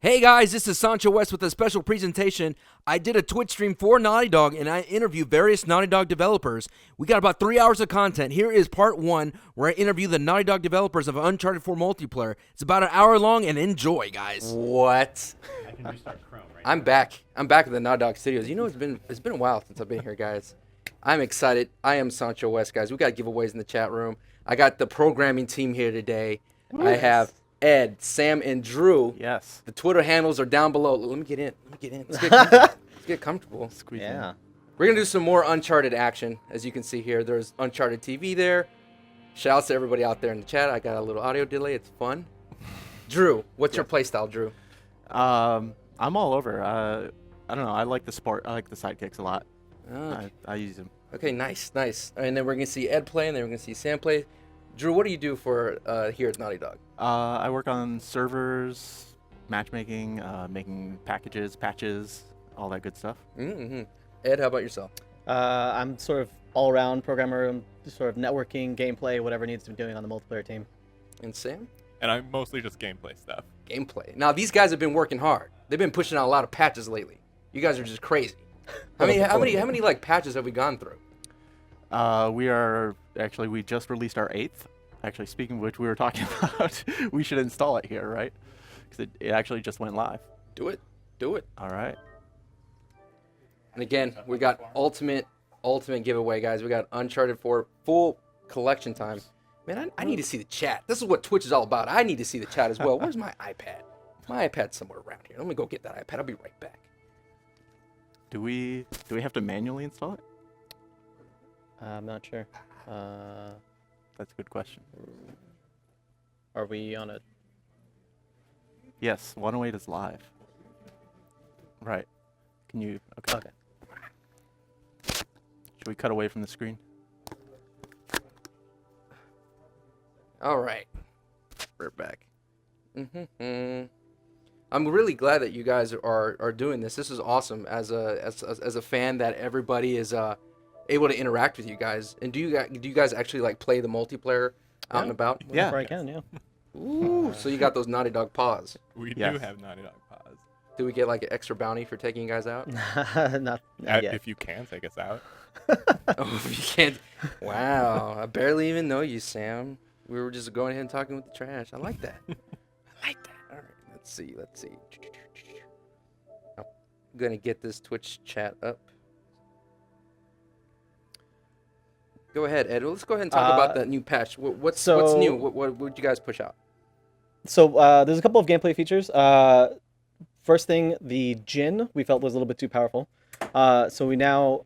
Hey guys, this is Sancho West with a special presentation. I did a Twitch stream for Naughty Dog and I interviewed various Naughty Dog developers. We got about 3 hours of content. Here is part 1 where I interview the Naughty Dog developers of Uncharted 4 multiplayer. It's about an hour long and enjoy, guys. What? I can restart Chrome, right? I'm back. I'm back at the Naughty Dog Studios. You know, it's been a while since I've been here, guys. I'm excited. I am Sancho West, guys. We got giveaways in the chat room. I got the programming team here today. Yes. I have Ed, Sam, and Drew. Yes. The Twitter handles are down below. Let me get in. Let's get comfortable. Let's get comfortable. Squeeze in. We're going to do some more Uncharted action. As you can see here, there's Uncharted TV there. Shouts to everybody out there in the chat. I got a little audio delay. It's fun. Drew, what's your playstyle, Drew? I'm all over. I don't know. I like the sport. I like the sidekicks a lot. Okay. I use them. Okay, nice. And then we're going to see Ed play, and then we're going to see Sam play. Drew, what do you do for here at Naughty Dog? I work on servers, matchmaking, making packages, patches, all that good stuff. Mm-hmm. Ed, how about yourself? I'm sort of all-around programmer. I'm sort of networking, gameplay, whatever needs to be doing on the multiplayer team. And Sam? And I'm mostly just gameplay stuff. Gameplay. Now, these guys have been working hard. They've been pushing out a lot of patches lately. You guys are just crazy. How many like patches have we gone through? We just released our 8th. Actually, speaking of which, we were talking about we should install it here, right? Because it actually just went live. Do it. All right. And again, we got ultimate giveaway, guys. We got Uncharted 4 full collection time. Man, I need to see the chat. This is what Twitch is all about. I need to see the chat as well. Where's my iPad? My iPad's somewhere around here. Let me go get that iPad. I'll be right back. Do we have to manually install it? I'm not sure. That's a good question. Are we on it? Yes, 108 is live. Right. Can you? Okay. Should we cut away from the screen? All right. We're back. I'm really glad that you guys are doing this. This is awesome. As a fan, that everybody is able to interact with you guys. And do you guys actually like play the multiplayer out and about? Whenever I can, yeah. Ooh, so you got those Naughty Dog paws. We do have Naughty Dog paws. Do we get like an extra bounty for taking you guys out? Not yet. If you can take us out. Oh, you can't. Wow, I barely even know you, Sam. We were just going ahead and talking with the trash. I like that. All right, let's see. I'm gonna get this Twitch chat up. Go ahead, Ed. Let's go ahead and talk about that new patch. What's new? What would you guys push out? So there's a couple of gameplay features. First thing, the Djinn we felt was a little bit too powerful. So we now,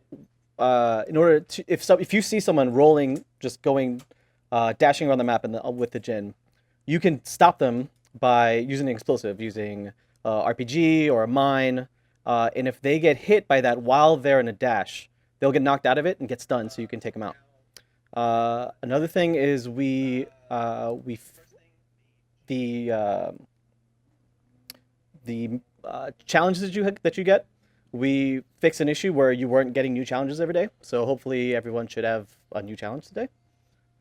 in order to, if you see someone rolling, just going, dashing around the map with the Djinn, you can stop them by using an explosive, using RPG or a mine. And if they get hit by that while they're in a dash, they'll get knocked out of it and get stunned, so you can take them out. Another thing is the challenges that you get, we fixed an issue where you weren't getting new challenges every day. So hopefully everyone should have a new challenge today.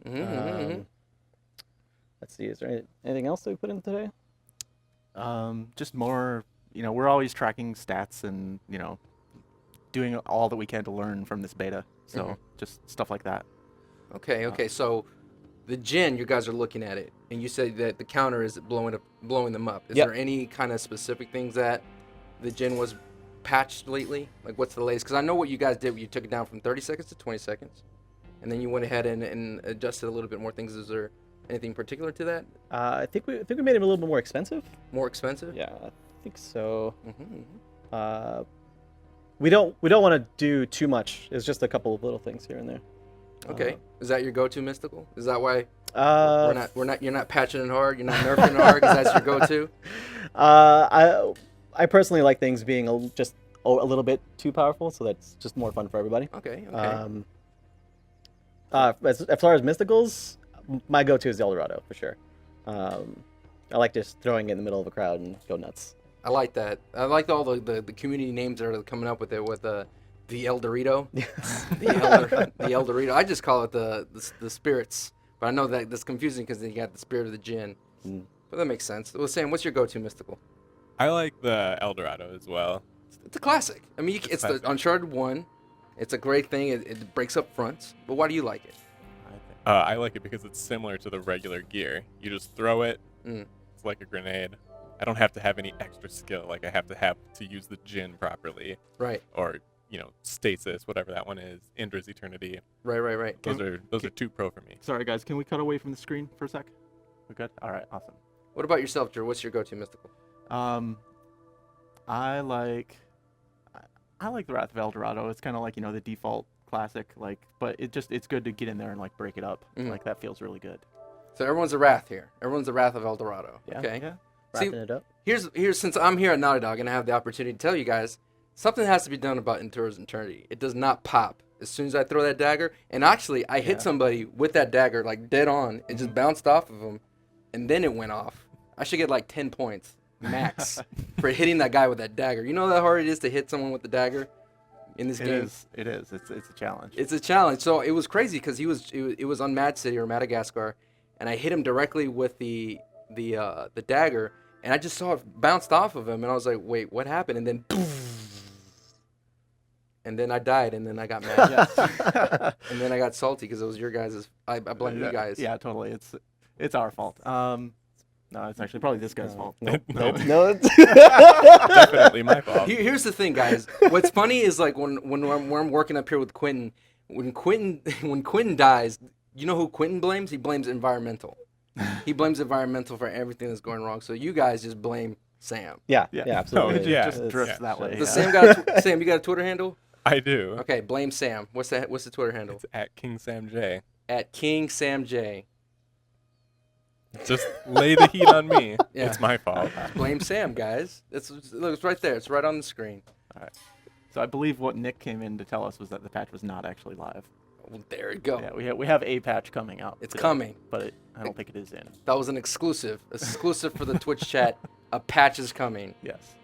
Let's see, is there anything else that we put in today? Just more, we're always tracking stats and, doing all that we can to learn from this beta. So just stuff like that. Okay. So the Djinn, you guys are looking at it, and you said that the counter is blowing them up. Is there any kind of specific things that the Djinn was patched lately? Like, what's the latest? Because I know what you guys did. You took it down from 30 seconds to 20 seconds, and then you went ahead and adjusted a little bit more things. Is there anything particular to that? I think we made it a little bit more expensive. More expensive? Yeah, I think so. We don't want to do too much. It's just a couple of little things here and there. Okay. Is that your go-to mystical? Is that why you're not patching it hard, you're not nerfing it hard because that's your go-to? I personally like things being just a little bit too powerful, so that's just more fun for everybody. Okay. As far as mysticals, my go-to is the Eldorado for sure. I like just throwing it in the middle of a crowd and go nuts. I like that. I like all the community names that are coming up with it, with the El Dorito. the El Dorito. I just call it the spirits, but I know that that's confusing because then you got the spirit of the Djinn. But that makes sense. Well, Sam, what's your go-to mystical? I like the Eldorado as well. It's a classic. I mean, it's the classic. Uncharted 1. It's a great thing. It breaks up fronts. But why do you like it? I like it because it's similar to the regular gear. You just throw it. Mm. It's like a grenade. I don't have to have any extra skill. Like I have to use the Jinn properly, Right. or stasis, whatever that one is. Indra's Eternity. Right. Those are too pro for me. Sorry, guys. Can we cut away from the screen for a sec? We good? All right. Awesome. What about yourself, Drew? What's your go-to mystical? I like the Wrath of Eldorado. It's kind of like the default classic, but it's good to get in there and break it up. Mhm. Like that feels really good. So everyone's a Wrath here. Everyone's a Wrath of Eldorado. Yeah. Okay. Yeah. See, Wrapping it up. Here's since I'm here at Naughty Dog and I have the opportunity to tell you guys, something has to be done about Endura's Eternity. It does not pop as soon as I throw that dagger. And actually, I hit somebody with that dagger like dead on. It just bounced off of him, and then it went off. I should get like 10 points max for hitting that guy with that dagger. You know how hard it is to hit someone with the dagger in this game. It is. It's a challenge. It's a challenge. So it was crazy because it was on Mad City or Madagascar, and I hit him directly with the dagger, and I just saw it bounced off of him, and I was like, wait, what happened? And then and then I died, and then I got mad, and then I got salty because it was your guys'. I blame you guys. Yeah, totally. It's our fault. No, it's actually probably this guy's fault. Nope. No. No. Definitely my fault. Here's the thing, guys. What's funny is like when I'm working up here with Quentin, when Quentin dies, you know who Quentin blames? He blames environmental. He blames environmental for everything that's going wrong. So you guys just blame Sam. Yeah, Yeah. absolutely. Oh, yeah. Just drifts that way. Does Yeah. Sam you got a Twitter handle? I do. Okay, blame Sam. What's the Twitter handle? It's at King Sam J. At King Sam J. Just lay the heat on me. Yeah. It's my fault. Blame Sam, guys. Look, it's right there. It's right on the screen. So I believe what Nick came in to tell us was that the patch was not actually live. Well, there you go. Yeah, we have a patch coming out. It's today, coming. but I don't think it is in. That was an exclusive for the Twitch chat. A patch is coming. Yes.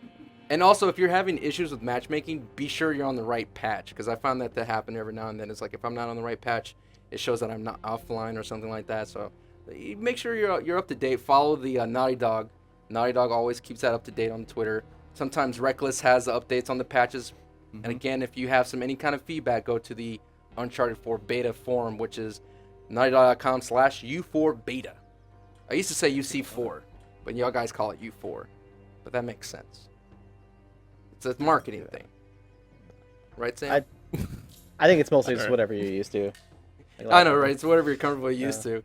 And also, if you're having issues with matchmaking, be sure you're on the right patch, because I found that to happen every now and then. It's like if I'm not on the right patch, it shows that I'm not offline or something like that. So make sure you're up to date. Follow the Naughty Dog. Naughty Dog always keeps that up to date on Twitter. Sometimes Reckless has updates on the patches. And again, if you have any kind of feedback, go to the Uncharted 4 beta forum, which is naughtydog.com/U4beta. I used to say UC4, but y'all guys call it U4. But that makes sense. It's a marketing thing. Right, Sam? I think it's mostly just whatever you're used to. I know, right? It's whatever you're comfortable used to.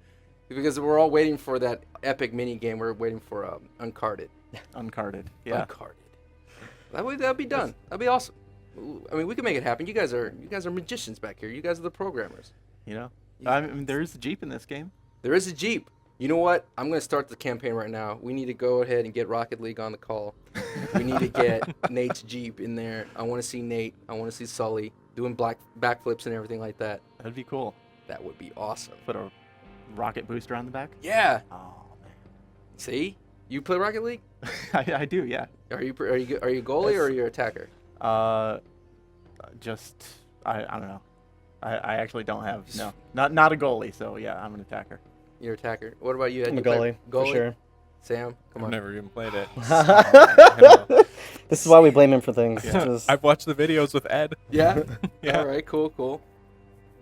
Because we're all waiting for that epic mini game. We're waiting for Uncharted. Uncarded. Yeah. Uncharted. That'd be done. That'd be awesome. I mean, we can make it happen. You guys are magicians back here. You guys are the programmers. I mean, there is a Jeep in this game. There is a Jeep. You know what? I'm going to start the campaign right now. We need to go ahead and get Rocket League on the call. We need to get Nate's Jeep in there. I want to see Nate. I want to see Sully doing backflips and everything like that. That'd be cool. That would be awesome. Put a rocket booster on the back. Yeah. Oh man. See? You play Rocket League? I do. Yeah. Are you a goalie or are you an attacker? Just I don't know. I actually don't have not a goalie. So yeah, I'm an attacker. You're an attacker. What about you? Ed? I'm a You play goalie, for sure. Sam, come I've on. never even played it. This is why we blame him for things. Yeah. Just- I've watched the videos with Ed. Yeah? Yeah. All right, cool.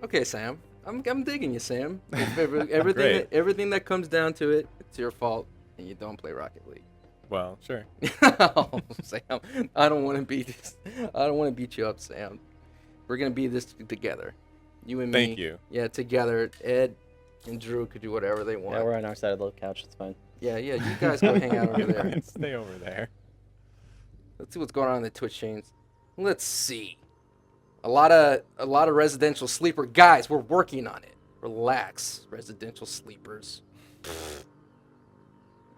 Okay, Sam. I'm digging you, Sam. Everything that comes down to it, it's your fault, and you don't play Rocket League. Well, sure. Oh, Sam, I don't want to beat you up, Sam. We're gonna be this together, you and me. Thank you. Yeah, together. Ed and Drew could do whatever they want. yeah, we're on our side of the couch. It's fine. Yeah. You guys go hang out over there. Stay over there. Let's see what's going on in the Twitch chains. Let's see. A lot of residential sleeper guys. We're working on it. Relax, residential sleepers.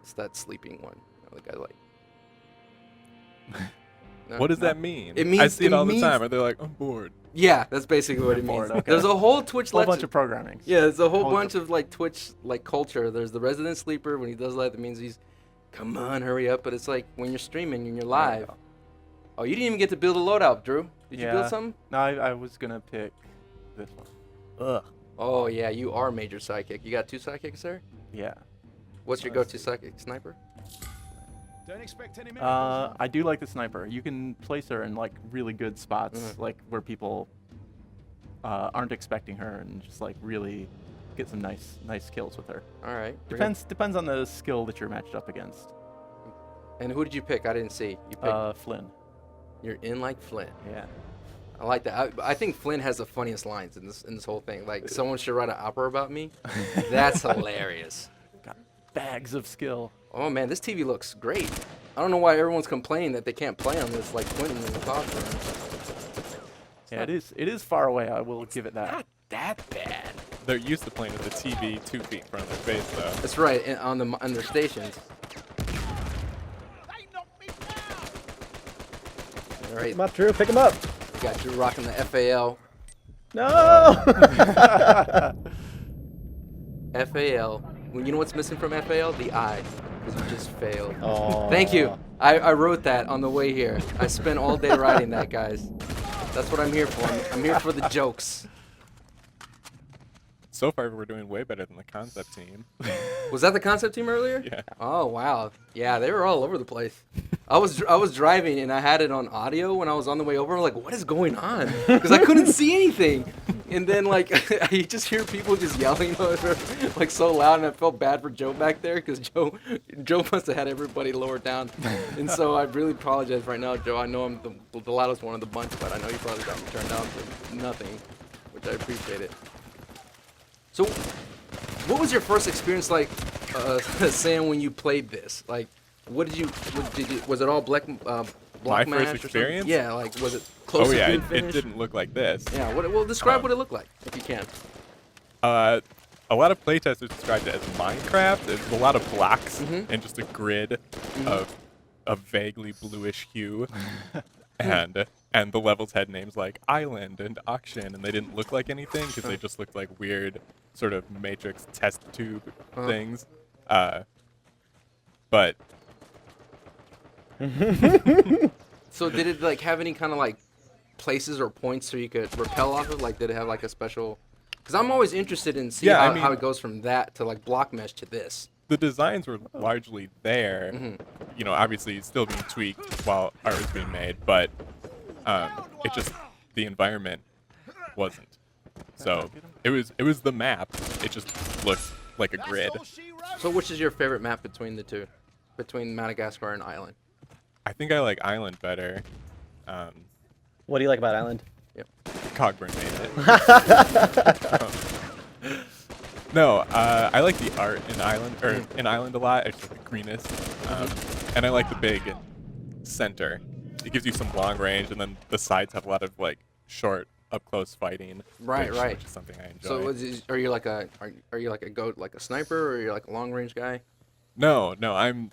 It's that sleeping one. The guy like. No, What does no. that mean? It means- I see it all means- the time. Or they're like, I'm bored. Yeah, that's basically what it means. Bored, okay. There's a whole Twitch Whole lecture. bunch of programming. Yeah, there's a whole Whole bunch of like Twitch like culture. There's the resident sleeper. When he does that means he's, come on, hurry up. But it's like when you're streaming and you're live. Oh, you didn't even get to build a loadout, Drew. Did you build something? No, I was gonna pick this one. Ugh. Oh yeah, you are major sidekick. You got 2 sidekicks there. Yeah. What's your go-to sidekick? Sniper. Don't expect any miracles. I do like the sniper. You can place her in like really good spots, like where people aren't expecting her, and just like really get some nice kills with her. All right. Depends on the skill that you're matched up against. And who did you pick? I didn't see. You picked. Flynn. You're in like Flynn. Yeah. I like that. I think Flynn has the funniest lines in this whole thing. Like, someone should write an opera about me. That's hilarious. Got bags of skill. Oh man, this TV looks great. I don't know why everyone's complaining that they can't play on this like Quentin and the Cloud. Yeah, it is far away. I will give it that. Not that bad. They're used to playing with the TV 2 feet in front of their face, though. That's right. And on their stations. All right. Pick him up, Drew. Pick him up. We got Drew rocking the FAL. No. FAL. Well, you know what's missing from FAL? The I. Because you just failed. Oh. Thank you. I wrote that on the way here. I spent all day writing that, guys. That's what I'm here for. I'm here for the jokes. So far, we're doing way better than the concept team. Was that the concept team earlier? Yeah. Oh wow. Yeah, they were all over the place. I was driving and I had it on audio when I was on the way over. I'm like, what is going on? Because I couldn't see anything. And then like I just hear people just yelling like so loud, and I felt bad for Joe back there because Joe must have had everybody lowered down. And so I really apologize right now, Joe. I know I'm the loudest one of the bunch, but I know you probably got me turned down for nothing, which I appreciate it. So, what was your first experience like, Sam, when you played this? Like, was it all black My match first or something? experience? Yeah, like, was it close Oh to yeah, being it finished? didn't look like this. Yeah, well, describe what it looked like, if you can. A lot of playtesters described it as Minecraft. It's a lot of blocks Mhm. and just a grid of a vaguely bluish hue. And the levels had names like Island and Auction, and they didn't look like anything because they just looked like weird sort of Matrix test tube things. But So did it like have any kind of like places or points so you could rappel off of? Like, did it have like a special? Because I'm always interested in seeing Yeah, I how mean- it goes from that to like block mesh to this. the designs were largely there. You know, obviously still being tweaked while art was being made, but it just the environment wasn't. So it was the map. It just looked like a grid. So which is your favorite map between the two, between Madagascar and Island? I think I like Island better. What do you like about Island? Cogburn made it. No, I like the art in Island a lot. It's just the greenest, and I like the big center. It gives you some long range, and then the sides have a lot of like short, up close fighting. Right, right. Which is something I enjoy. So are you like a goat, like a sniper, or are you like a long range guy? No, I'm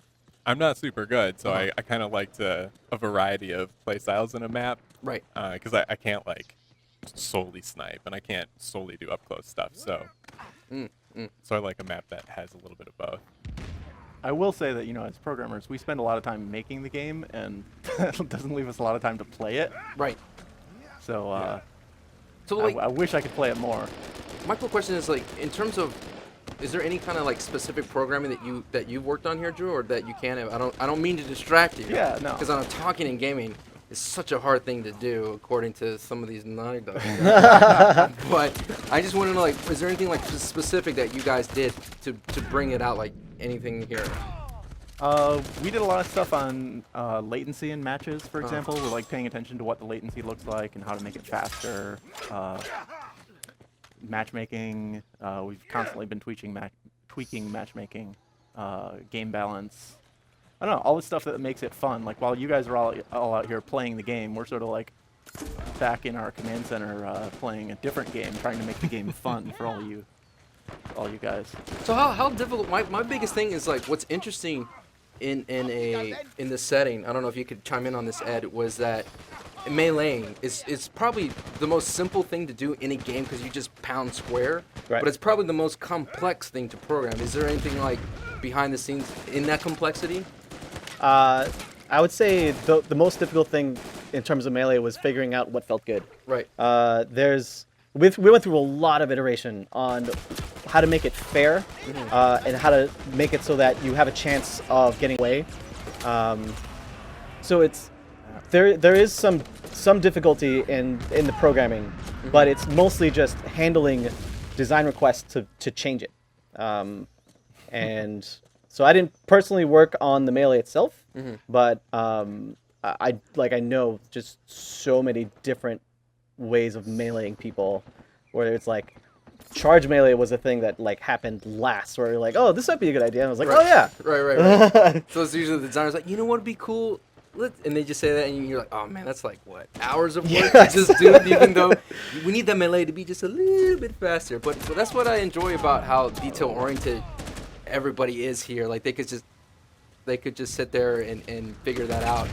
not super good, so I kind of liked a variety of play styles in a map. Right. Because I can't like solely snipe, and I can't solely do up close stuff. So. So I like a map that has a little bit of both. I will say that, you know, as programmers, we spend a lot of time making the game, and that doesn't leave us a lot of time to play it. Right. So, So like, I wish I could play it more. my cool question is like, in terms of, is there any kind of like specific programming that you've worked on here, Drew, or that you can have? I don't mean to distract you. Yeah, no. Because I'm talking and gaming is such a hard thing to do, according to some of these Naughty Dog. But I just want to know, like, is there anything like specific that you guys did to bring it out, like anything here? We did a lot of stuff on latency in matches, for example. We're like paying attention to what the latency looks like and how to make it faster. Matchmaking, we've constantly been tweaking matchmaking, game balance. I don't know, all the stuff that makes it fun. Like while you guys are all out here playing the game, we're sort of like back in our command center playing a different game, trying to make the game fun for all you guys. So how difficult? My biggest thing is like what's interesting in this setting. I don't know if you could chime in on this, Ed. Was that meleeing is probably the most simple thing to do in a game because you just pound square. Right. But it's probably the most complex thing to program. Is there anything like behind the scenes in that complexity? I would say the most difficult thing in terms of Melee was figuring out what felt good. Right. We went through a lot of iteration on how to make it fair and how to make it so that you have a chance of getting away So it's there is some difficulty in the programming, but it's mostly just handling design requests to change it. And so I didn't personally work on the melee itself, but I know just so many different ways of meleeing people, where it's like charge melee was a thing that like happened last, where you're like, oh, this might be a good idea. And I was like, oh yeah, Right. So it's usually the designer's like, you know what would be cool? And they just say that, and you're like, oh man, that's like what, hours of work to just do it, even though we need the melee to be just a little bit faster. But that's what I enjoy about how detail oriented everybody is here. Like they could just sit there and figure that out.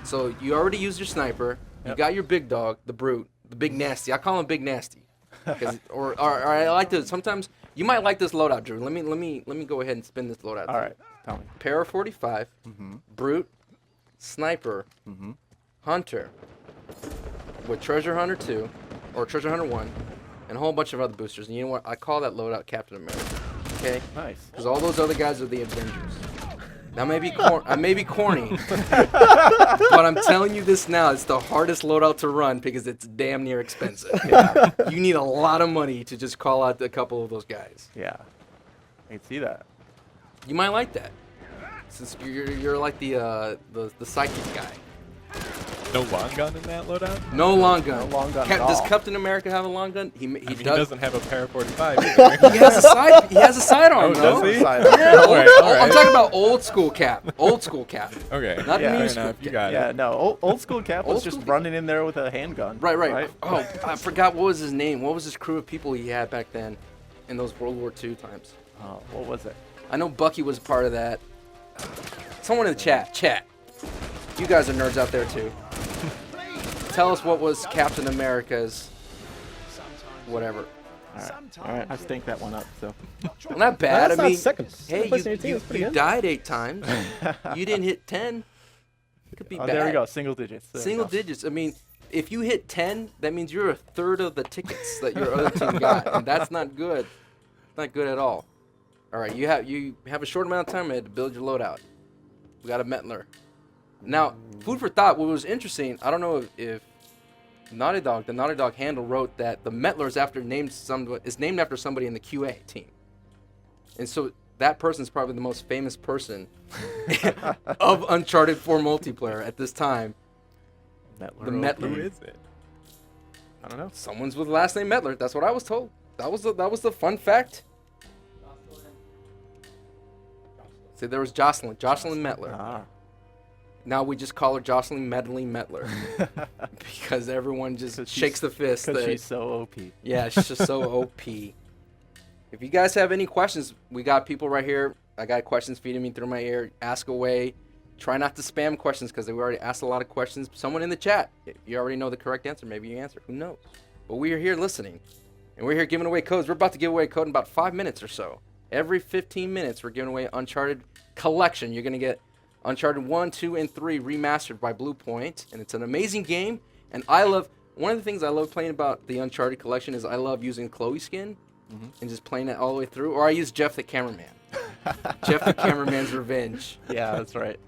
So you already used your sniper. You got your big dog, the brute, the big nasty. I call him Big Nasty. Or I like to. Sometimes you might like this loadout, Drew. Let me go ahead and spin this loadout. All right, tell me. Para 45, brute, sniper, hunter, with treasure hunter 2 or treasure hunter 1, and a whole bunch of other boosters. And you know what? I call that loadout Captain America. Okay. Nice. Because all those other guys are the Avengers. Now I may be corny, but I'm telling you this now. It's the hardest loadout to run because it's damn near expensive. Yeah. You need a lot of money to just call out a couple of those guys. Yeah, I can see that. You might like that, since you're like the psychic guy. No long gun in that loadout? No long gun. No long gun at Does all. Captain America have a long gun? He He does. doesn't have a Para 45 either. He has a side. He has a sidearm. Oh, though. does he? Yeah, All right, all I'm right. talking about old school Cap. Old school Cap. Okay. Not Yeah, the new fair school enough. You Cap. got Yeah, it. no, old school Cap was Old just school- running in there with a handgun. Right. Oh, I forgot what was his name. What was his crew of people he had back then, in those World War II times? What was it? I know Bucky was part of that. Someone in the chat. You guys are nerds out there too. Tell us what was Captain America's whatever. All right, I stink that one up. So Well, not bad. That's I not mean, second. hey, Second place in your team is pretty you good. died 8 times. You didn't hit 10. It could be bad. there we go, single digits. There we Single go. digits. I mean, if you hit 10, that means you're a third of the tickets that your other team got, and that's not good. Not good at all. All right, you have a short amount of time to build your loadout. We got a Metler. Now, food for thought. What was interesting, I don't know if the Naughty Dog handle wrote that the Metler is named after somebody in the QA team, and so that person's probably the most famous person of Uncharted 4 multiplayer at this time. Metler, The Metler. Who is it? I don't know. Someone's with the last name Metler. That's what I was told. That was the fun fact. See, there was Jocelyn Metler. Ah. Now we just call her Jocelyn Meddling Metler because everyone just 'Cause shakes the fist. Because that- she's so OP. Yeah, she's just so OP. If you guys have any questions, we got people right here. I got questions feeding me through my ear. Ask away. Try not to spam questions because we already asked a lot of questions. Someone in the chat, if you already know the correct answer, maybe you answer. Who knows? But we are here listening, and we're here giving away codes. We're about to give away a code in about 5 minutes or so. Every 15 minutes, we're giving away Uncharted Collection. You're going to get Uncharted 1, 2, and 3 remastered by Blue Point, and it's an amazing game. And one of the things I love playing about the Uncharted Collection is I love using Chloe skin and just playing it all the way through. Or I use Jeff the Cameraman. Jeff the Cameraman's Revenge. Yeah, that's right.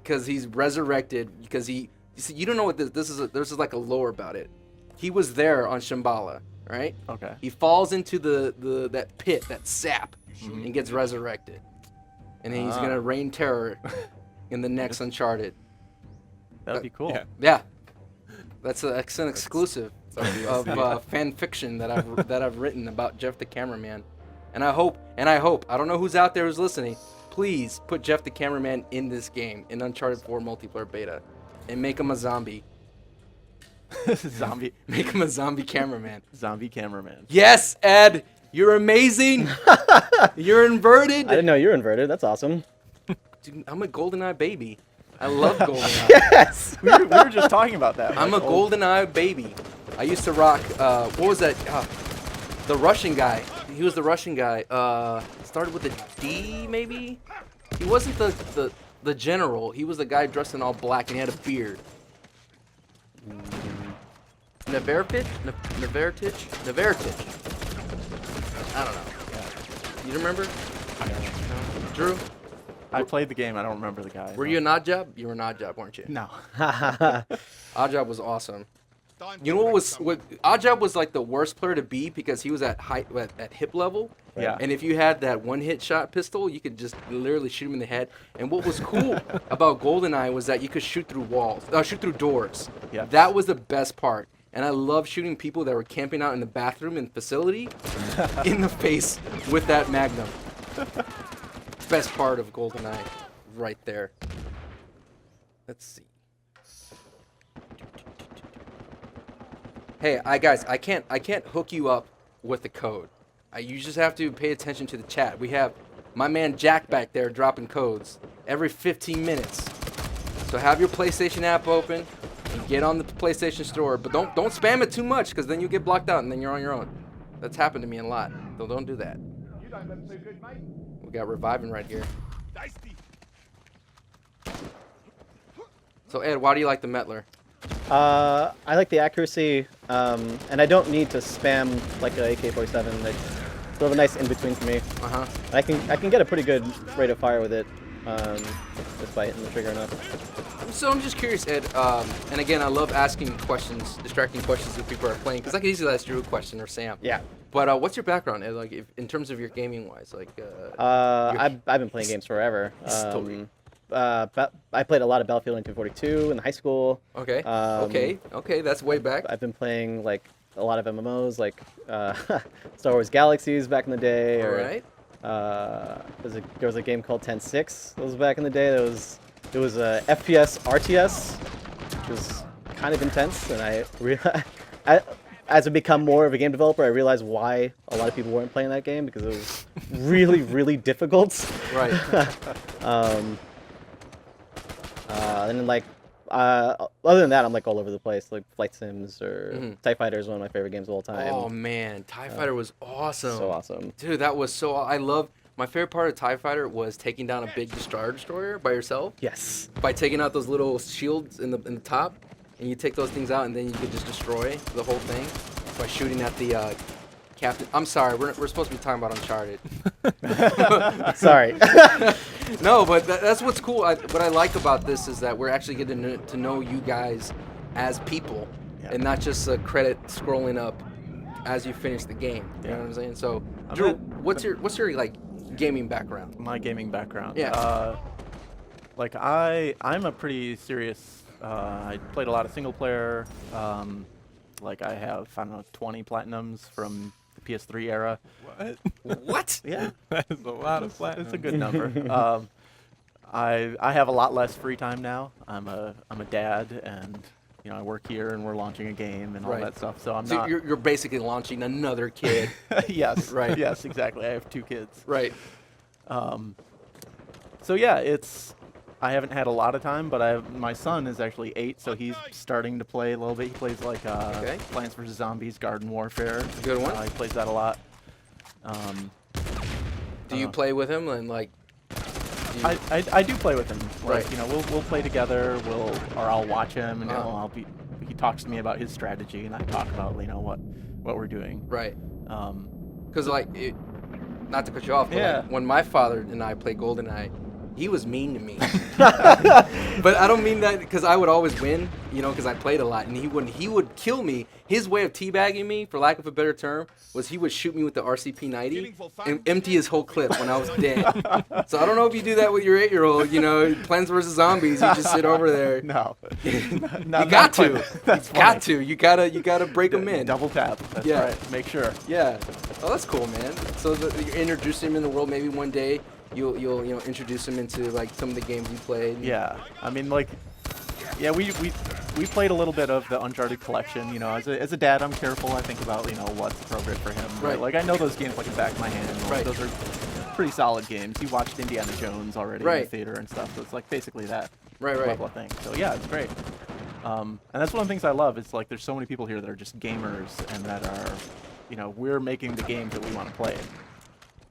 Because he's resurrected. Because you see, you don't know what this is. There's like a lore about it. He was there on Shambhala, right? Okay. He falls into that pit, that sap, and gets resurrected. And then he's gonna rain terror in the next Uncharted. That'd be cool. Yeah. Yeah, that's an exclusive of fan fiction that I've written about Jeff the Cameraman. And I hope I don't know who's out there who's listening. Please put Jeff the Cameraman in this game in Uncharted 4 multiplayer beta, and make him a zombie. Zombie Make him a zombie cameraman. cameraman. Yes, Ed, you're amazing. You're inverted. I didn't know you were inverted. That's awesome. Dude, I'm a GoldenEye baby. I love GoldenEye. Yes. We were just talking about that. I'm a like, old- GoldenEye baby. I used to rock. What was that? The Russian guy. He was the Russian guy. Started with a D, maybe. He wasn't the general. He was the guy dressed in all black and he had a beard. Neveritich? I don't know. You remember? No. Drew? I played the game. I don't remember the guy. Were you an odd job? You were an odd job, weren't you? No. Odd job was awesome. You know what Odd Job was like the worst player to be because he was at hip level. Yeah. And if you had that one hit shot pistol, you could just literally shoot him in the head. And what was cool about GoldenEye was that you could shoot through shoot through doors. Yeah. That was the best part. And I love shooting people that were camping out in the bathroom in the facility in the face with that Magnum. Best part of GoldenEye, right there. Let's see. Hey, guys, I can't hook you up with the code. You just have to pay attention to the chat. We have my man Jack back there dropping codes every 15 minutes. So have your PlayStation app open and get on the PlayStation Store, but don't spam it too much because then you get blocked out and then you're on your own. That's happened to me a lot. So don't do that. You don't look too good, mate. We got Reviving right here. Tasty. So Ed, why do you like the Metler? I like the accuracy, and I don't need to spam like an AK-47. It's sort of a nice in-between for me. Uh-huh. I can get a pretty good rate of fire with it, just by hitting the trigger enough. So I'm just curious, Ed, and again, I love asking questions, distracting questions if people are playing, because I could easily ask Drew a question or Sam. Yeah. But what's your background, Ed? Like, in terms of your gaming-wise, like. I've been playing games forever. Story. I played a lot of Battlefield 1942 in high school. Okay. Okay. That's way back. I've been playing like a lot of MMOs, like Star Wars Galaxies back in the day. All Or, right. there was a game called 10-6 that was back in the day. It was a FPS RTS, which was kind of intense. And as I become more of a game developer, I realized why a lot of people weren't playing that game because it was really, really difficult. Right. And then other than that, I'm like all over the place. Like Flight Sims or TIE Fighter is one of my favorite games of all time. Oh man, TIE Fighter was awesome. So awesome. Dude, that was so. My favorite part of TIE Fighter was taking down a big Star Destroyer by yourself. Yes. By taking out those little shields in the top, and you take those things out, and then you could just destroy the whole thing by shooting at the captain. I'm sorry, we're supposed to be talking about Uncharted. Sorry. No, but that's what's cool. What I like about this is that we're actually getting to know you guys as people, and not just a credit scrolling up as you finish the game. You know what I'm saying? So, Drew, what's your like gaming background? My gaming background. Yeah. I'm a pretty serious. I played a lot of single player. Like I have, I don't know, 20 platinums from the PS3 era. What? Yeah. That is a lot of platinum. It's a good number. I have a lot less free time now. I'm a dad, and I work here, and we're launching a game and all that stuff. So So you're basically launching another kid. Yes. Right. Yes, exactly. I have 2 kids. Right. So yeah, I haven't had a lot of time, but my son is actually 8, so he's starting to play a little bit. He plays like Plants vs. Zombies, Garden Warfare. It's a good one. He plays that a lot. Do you play with him and like? I do play with him. Like, Right. we'll play together. I'll watch him, and he talks to me about his strategy, and I talk about what we're doing. Right. Because not to cut you off, but like, when my father and I played GoldenEye, he was mean to me. But I don't mean that because I would always win, because I played a lot, and he would kill me. His way of teabagging me, for lack of a better term, was he would shoot me with the RCP-90 and empty his whole clip when I was dead. So I don't know if you do that with your 8-year-old. Plants vs. Zombies, you just sit over there. No. You got to. You gotta break them in. Double tap. That's right. Make sure. Yeah. Oh, that's cool, man. So you introduce him in the world. Maybe one day you'll introduce him into like some of the games you played. Yeah. I mean, we played a little bit of the Uncharted collection. As a dad, I'm careful. I think about what's appropriate for him. Right. Like I know those games like the back of my hand. Right. Those are pretty solid games. He watched Indiana Jones already in the theater and stuff. So it's like basically that level of thing. So yeah, it's great. And that's one of the things I love. It's like there's so many people here that are just gamers and that are, we're making the games that we want to play.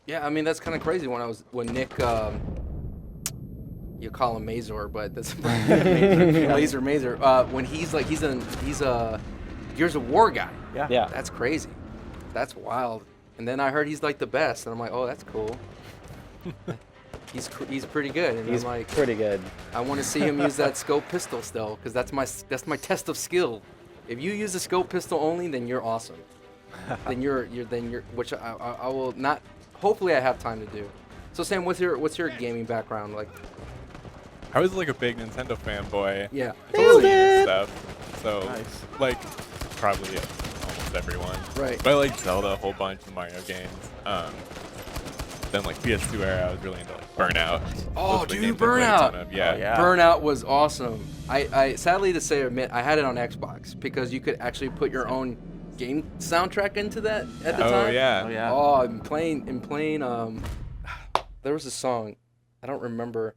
Yeah, I mean that's kind of crazy. When Nick, you call him Mazor, but that's Mazer. When he's a Gears of War guy. Yeah. That's crazy. That's wild. And then I heard he's like the best, and I'm like, oh, that's cool. he's pretty good, and He's I'm like, pretty good. I want to see him use that scope pistol still, because that's my test of skill. If you use the scope pistol only, then you're awesome. then you're which I will not. Hopefully, I have time to do. So Sam, what's your gaming background like? I was like a big Nintendo fanboy. Yeah. Nailed and it! stuff. So Nice. like probably almost everyone. Right. But I like Zelda a whole bunch of Mario games. Then like PS2 era, I was really into like Burnout. Oh, Those were the dude, games I played a ton Burnout! of, Yeah. Oh, yeah. Burnout was awesome. I sadly to say admit I had it on Xbox because you could actually put your own game soundtrack into that at the Oh time. yeah. Oh yeah. Oh, and playing there was a song, I don't remember.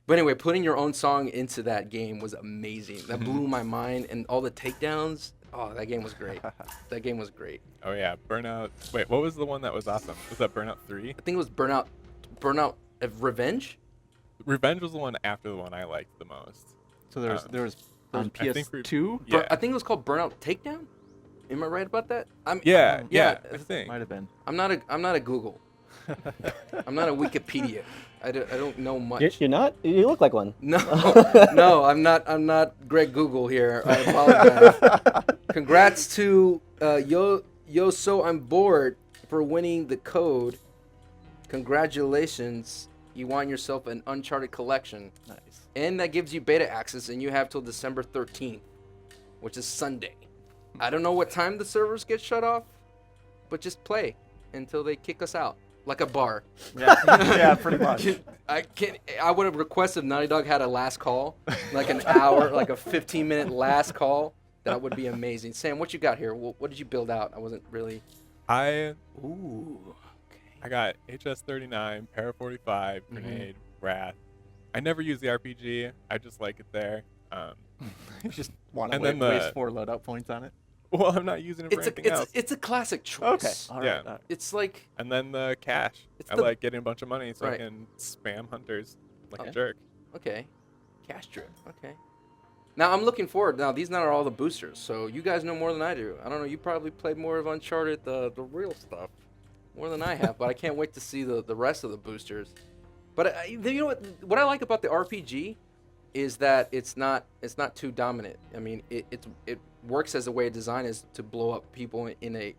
But anyway, putting your own song into that game was amazing. That blew my mind, and all the takedowns. Oh, that game was great. That game was great. Oh yeah. Burnout. Wait, what was the one that was awesome? Was that Burnout 3? I think it was Burnout Revenge. Revenge was the one after the one I liked the most. So there was on I think PS2. Yeah. I think it was called Burnout Takedown. Am I right about that? Yeah. yeah, I think. Might have been. I'm not a Google. I'm not a Wikipedia. I don't know much. You're not? You look like one. No, no, I'm not Greg Google here. I apologize. Congrats to Yo So I'm Bored for winning the code. Congratulations. You won yourself an Uncharted collection. Nice. And that gives you beta access, and you have till December 13th, which is Sunday. I don't know what time the servers get shut off, but just play until they kick us out. Like a bar. Yeah. Yeah. Pretty much. I would have requested if Naughty Dog had a last call, like an hour, like a 15-minute last call. That would be amazing. Sam, what you got here? What did you build out? I wasn't really. Ooh. I got HS-39, Para 45, Grenade, Wrath. I never use the RPG. I just like it there. You just want to And then waste the- 4 loadout points on it. Well, I'm not using it for anything else. It's a classic Okay. choice. All Yeah. right. It's like And then the cash. It's I the- like getting a bunch of money so Right. I can spam hunters like Okay. a jerk. okay, cash drip. Okay. Now I'm looking forward. Now these not are all the boosters, so you guys know more than I do. I don't know. You probably played more of Uncharted, the real stuff, more than I have. But I can't wait to see the rest of the boosters. But you know what I like about the RPG is that it's not too dominant. I mean, it works as a way of design is to blow up people in a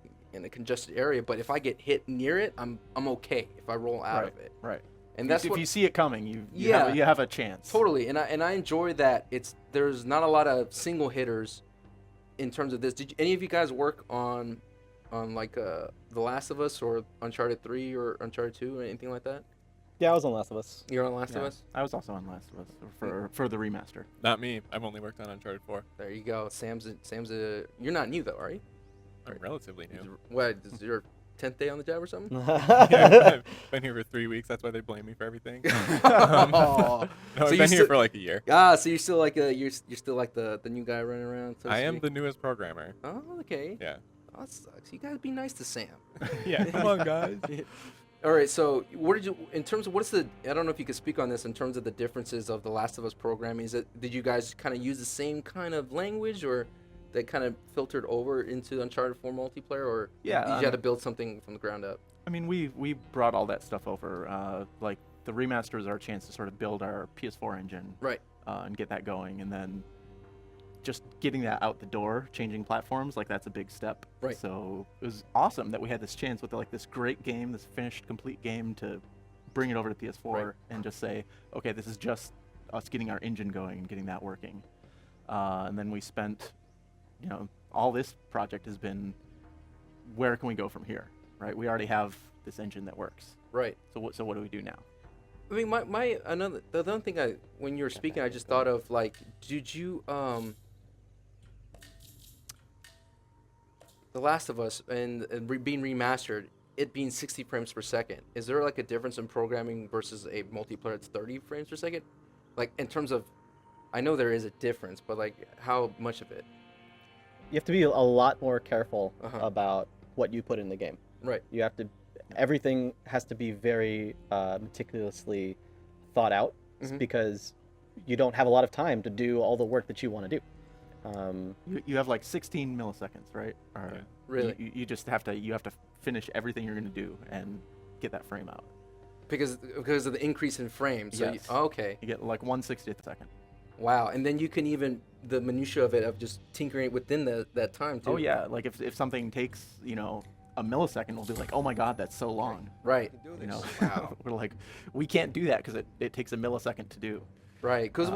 congested area. But if I get hit near it, I'm okay if I roll out Right. of it. Right. And that's if what you see it coming, you Yeah. you have a chance. totally. And I enjoy that there's not a lot of single hitters in terms of this. Did any of you guys work on like The Last of Us or Uncharted 3 or Uncharted 2 or anything like that? Yeah, I was on Last of Us. You're on Last of Yeah. Us? I was also on Last of Us for the remaster. Not me. I've only worked on Uncharted 4. There you go. Sam's a you're not new though, are you? I'm relatively new. What is your 10th day on the job or something? Yeah, I've been here for 3 weeks. That's why they blame me for everything. Oh. No, So I've you been here still- for like a year. So you're still like you're still like the new guy running around. So to I am speak? the newest programmer. Oh, okay. Yeah. Oh, that sucks. You gotta be nice to Sam. Yeah, come on, guys. All right. So, what did you in terms of what's the? I don't know if you could speak on this in terms of the differences of the Last of Us programming. Did you guys kind of use the same kind of language, or that kind of filtered over into Uncharted 4 multiplayer, or Yeah, did you have to build something from the ground up? I mean, we brought all that stuff over. Like the remaster is our chance to sort of build our PS4 engine, Right. and get that going, and then just getting that out the door, changing platforms, like that's a big step. Right. So it was awesome that we had this chance with like this great game, this finished, complete game, to bring it over to PS4 Right. and just say, okay, this is just us getting our engine going and getting that working. And then we spent, all this project has been, where can we go from here, right? We already have this engine that works. Right. So what do we do now? I mean, the other thing when you were speaking, I just thought of like, did you The Last of Us and being remastered, it being 60 frames per second. Is there like a difference in programming versus a multiplayer that's 30 frames per second? Like in terms of, I know there is a difference, but like how much of it? You have to be a lot more careful Uh-huh. about what you put in the game. Right. You have to, everything has to be very meticulously thought out Mhm. because you don't have a lot of time to do all the work that you want to do. You have like 16 milliseconds, right? Or Yeah. Really? You just have to finish everything you're going to do and get that frame out. Because of the increase in frames. So Yes. okay. You get like 1/60th second. Wow. And then you can even the minutia of it of just tinkering it within that time too. Oh yeah, like if something takes a millisecond, we'll be like, oh my god, that's so long. Right. Wow. We're like, we can't do that because it takes a millisecond to do. Right. Because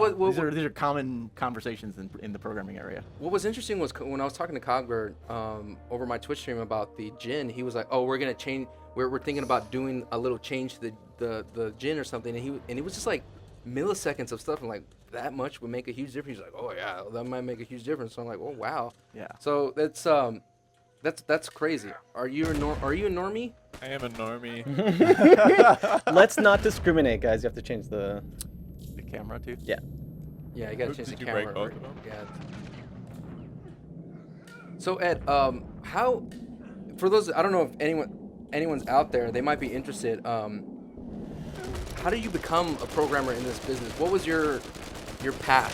these are common conversations in the programming area. what was interesting was when I was talking to Cogbert over my Twitch stream about the Jin, he was like, "Oh, we're gonna change. We're thinking about doing a little change to the Jin or something." And he was just like milliseconds of stuff, and like that much would make a huge difference. He's like, "Oh yeah, that might make a huge difference." So I'm like, "Oh wow." Yeah. So that's crazy. Are you a normie? I am a normie. Let's not discriminate, guys. You have to change the. The camera too. Yeah. Yeah, you gotta change Did the you camera. break both of them? Yeah. So Ed, how for those I don't know if anyone's out there, they might be interested. How did you become a programmer in this business? What was your path?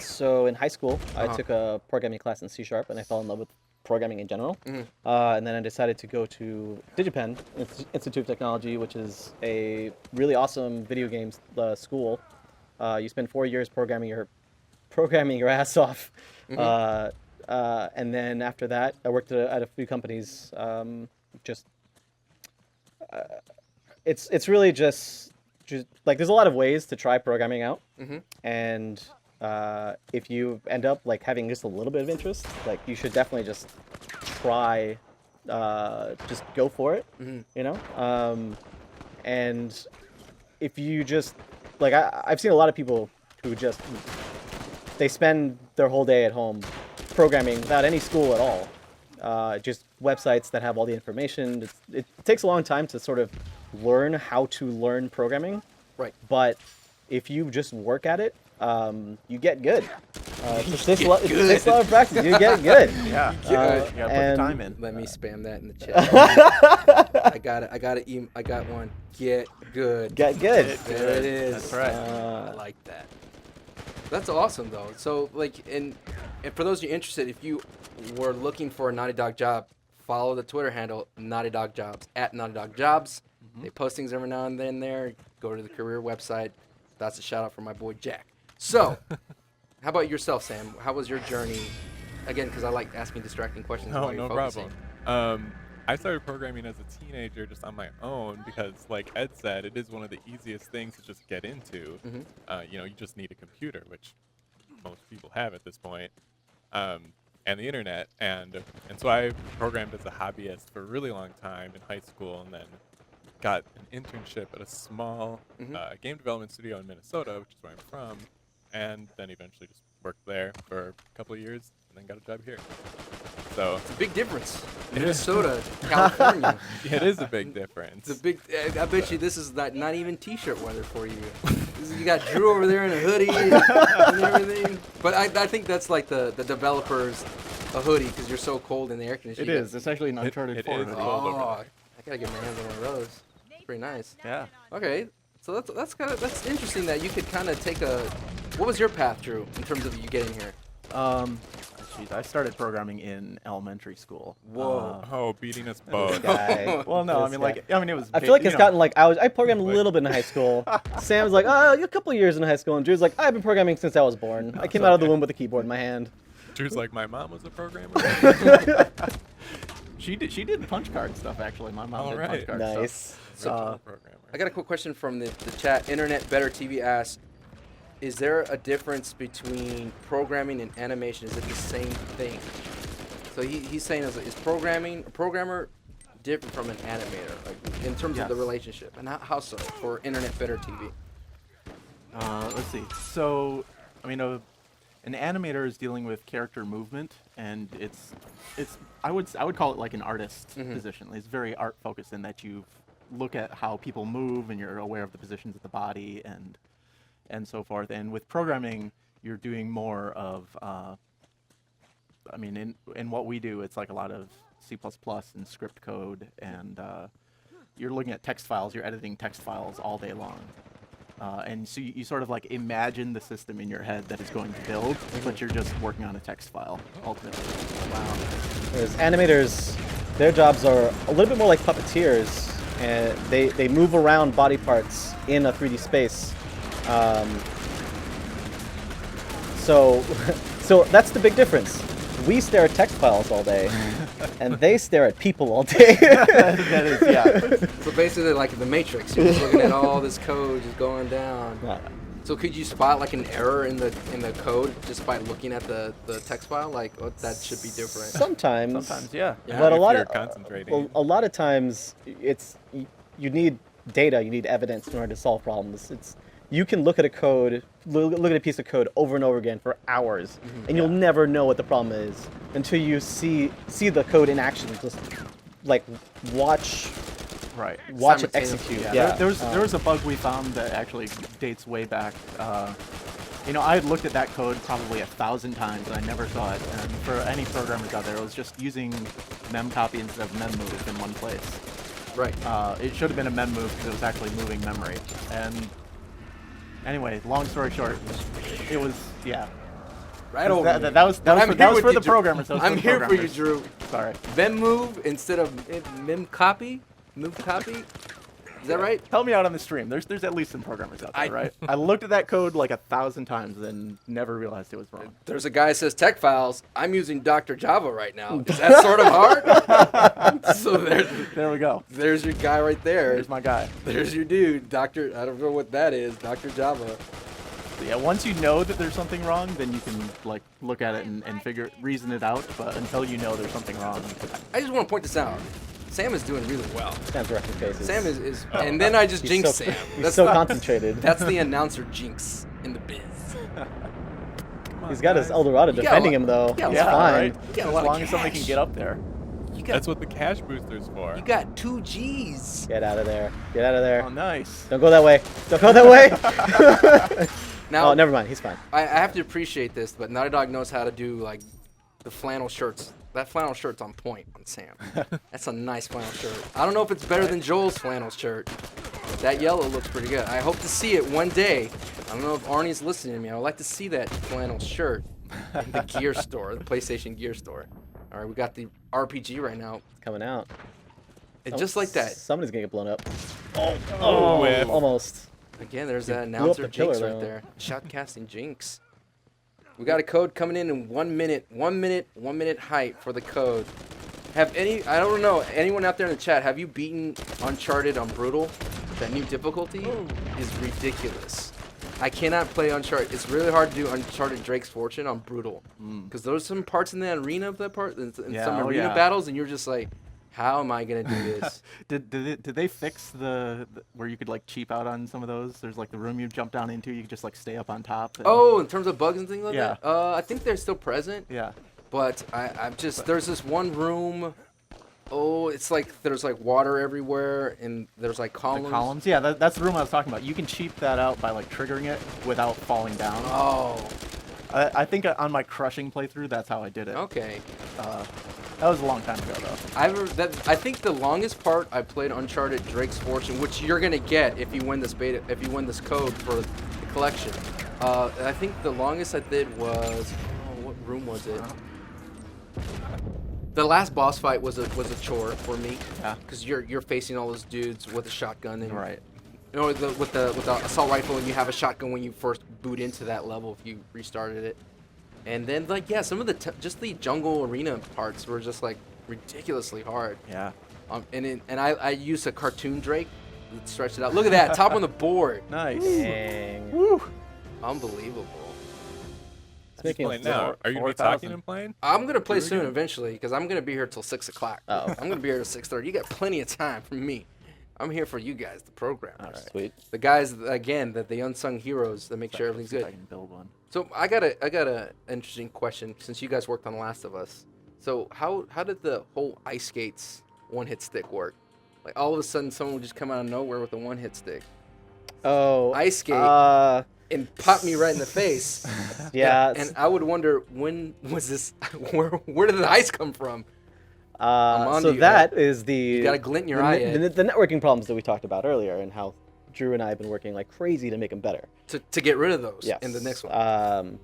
So in high school, I Uh-huh. took a programming class in C# and I fell in love with programming in general. Mhm. And then I decided to go to DigiPen Institute of Technology, which is a really awesome video games school. You spend 4 years programming your ass off. And then after that, I worked at a few companies. It's really just like there's a lot of ways to try programming out, and if you end up like having just a little bit of interest, like you should definitely just try, just go for it, you know. And if you just like I've seen a lot of people who just they spend their whole day at home programming without any school at all. Just websites that have all the information. It takes a long time to sort of learn how to learn programming. Right. But if you just work at it, you get good. It takes a lot of practice. You get good. Yeah. You gotta put the time in. Let me spam that in the chat. I got it. I got one. Get good. Get good. There it is. That's right. I like that. That's awesome though. So like, and for those of you interested, if you were looking for a Naughty Dog job, follow the Twitter handle Naughty Dog Jobs at Naughty Dog Jobs. They post things every now and then there. Go to the career website. That's a shout out for my boy Jack. So, how about yourself, Sam? How was your journey? Again, because I like asking distracting questions. No, while you're no focusing. problem. I started programming as a teenager just on my own because, like Ed said, it is one of the easiest things to just get into. You just need a computer, which most people have at this point, and the internet. And so I programmed as a hobbyist for a really long time in high school, and then got an internship at a small game development studio in Minnesota, which is where I'm from, and then eventually just worked there for a couple of years, and then got a job here. So It's a big difference. Minnesota, California. it is a big difference. It's a big. I bet you this is not even T-shirt weather for you. You got Drew over there in a hoodie and everything. But I think that's like the developers a hoodie because you're so cold in the air conditioning. It is. It's actually an Uncharted it 4. is. hoodie. Oh, I gotta get my hands on one of those. It's pretty nice. Yeah. Okay, so that's interesting that you could kind of take a. What was your path, Drew, in terms of you getting here? Geez, I started programming in elementary school. Whoa. Oh, beating us both. Guy. Well, no, I This mean, guy. it was. I feel like it's gotten like I programmed a little bit in high school. Sam's like, a couple years in high school, and Drew's like, I've been programming since I was born. I came out of the womb with a keyboard in my hand. Drew's like, my mom was a programmer. She did punch card stuff actually. My mom did punch Alright. card Nice. stuff. Original programmer. I got a quick question from the chat. Internet Better TV asks, is there a difference between programming and animation? Is it the same thing? So he's saying, is a programmer different from an animator, like in terms of the Yes. relationship? And how so for Internet Better TV? Let's see. So, I mean, an animator is dealing with character movement, and it's I would call it like an artist position. It's very art focused in that you look at how people move and you're aware of the positions of the body and so forth. And with programming, you're doing more of I mean, in what we do, it's like a lot of C++ and script code, and you're looking at text files. You're editing text files all day long. And so you sort of like imagine the system in your head that is going to build, but you're just working on a text file ultimately. Whereas animators, their jobs are a little bit more like puppeteers, and they move around body parts in a 3D space. So so that's the big difference. We stare at text files all day, and they stare at people all day. That is, yeah. So basically, like in the Matrix, you're just looking at all this code just going down. So could you spot like an error in the code just by looking at the text file? Like, oh, that should be different. Sometimes, Sometimes, yeah. but a if lot you're of concentrating. a lot of times you need data, you need evidence in order to solve problems. You can look at a code, look at a piece of code over and over again for hours, and you'll never know what the problem is until you see the code in action. Just like watch Right. it Simultaneously, execute. yeah. Yeah. There was a bug we found that actually dates way back. You know, I had looked at that code probably 1,000 times and I never saw it. And for any programmers out there, it was just using memcopy instead of memmove in one place. Right. It should have been a memmove because it was actually moving memory. And anyway, long story short, it was, yeah. Right over. That was for the programmers. That was I'm for the here for you, programmers. Drew. Sorry. Mem move instead of mem copy. Move copy. Is that right? Help me out on the stream. There's at least some programmers out there, right? I looked at that code like 1,000 times and never realized it was wrong. There's a guy that says tech files. I'm using Dr. Java right now. Is that sort of hard? So There we go. there's your guy right there. There's my guy. There's your dude, Doctor. I don't know what that is, Dr. Java. Yeah, once you know that there's something wrong, then you can like look at it and reason it out. But until you know there's something wrong, I just want to point this out. Sam is doing really well. Sam's wrecking faces. Sam is and then I just He's jinxed so, Sam. He's so concentrated. That's the announcer jinx in the biz. He's got his Eldorado You got a defending lot- him though. you got a It's lot, fine. right? You got a As lot of long as somebody can cash. get up there. You got That's what the cash booster's for. you got 2 G's. Get out of there. Get out of there. Oh, nice. Don't go that way. Don't go that way. Now Oh, never mind. He's fine. I have to appreciate this, but Naughty Dog knows how to do like the flannel shirts. That flannel shirt's on point on Sam. That's a nice flannel shirt. I don't know if it's better than Joel's flannel shirt. But that yellow looks pretty good. I hope to see it one day. I don't know if Arnie's listening to me. I would like to see that flannel shirt in the gear store, the PlayStation gear store. All right, we got the RPG right now. It's coming out. And just like that, Somebody's gonna get blown up. Oh, whiff. Almost. again, there's that blew up announcer the pillar, jinx right though. there. Shoutcasting jinx. We got a code coming in 1 minute. 1 minute, 1 minute height for the code. I don't know, anyone out there in the chat, have you beaten Uncharted on Brutal? That new difficulty is ridiculous. I cannot play Uncharted. It's really hard to do Uncharted Drake's Fortune on Brutal. Because there's some parts in the arena of that part, in Yeah, some oh, arena yeah. battles, and you're just like, how am I going to do this? Did they fix the where you could like cheap out on some of those? There's like the room you jump down into, you could just like stay up on top. And, Oh, in terms of bugs and things like Yeah. that? I think they're still present. yeah. But there's this one room. Oh, it's like there's like water everywhere, and there's like columns. The columns. Yeah, that's the room I was talking about. You can cheap that out by like triggering it without falling down. Oh, I think on my crushing playthrough, that's how I did it. okay. That was a long time ago though. I think the longest part I played Uncharted Drake's Fortune, which you're gonna get if you win this beta, if you win this code for the collection. I think the longest I did was, what room was it? The last boss fight was a chore for me. Yeah. Because you're facing all those dudes with a shotgun and Right. you know, with the assault rifle, and you have a shotgun when you first boot into that level if you restarted it. And then like some of the just the jungle arena parts were just like ridiculously hard. Yeah. And I used a cartoon Drake that stretched it out. Look at that, top on the board. Nice. Dang. Woo. Unbelievable. Speaking Playing of now. Are you gonna be 4,000. talking and playing? I'm gonna play Do it soon again. eventually because I'm gonna be here till 6 o'clock. Oh. I'm gonna be here till 6:30. You got plenty of time from me. I'm here for you guys, the programmers. Sweet. The guys again, the unsung heroes that make sure everything's See if good. I can build one. So I got a interesting question since you guys worked on Last of Us. So how did the whole ice skates one-hit stick work? Like all of a sudden someone would just come out of nowhere with a one-hit stick Oh. Ice skate. Uh, and pop me right in the face. yeah. And I would wonder when was this? Where did the ice come from? on So to you. that is the You got a glint in your eye, Ed. the networking problems that we talked about earlier, and how Drew and I have been working like crazy to make them better. To get rid of those Yes. in the next one.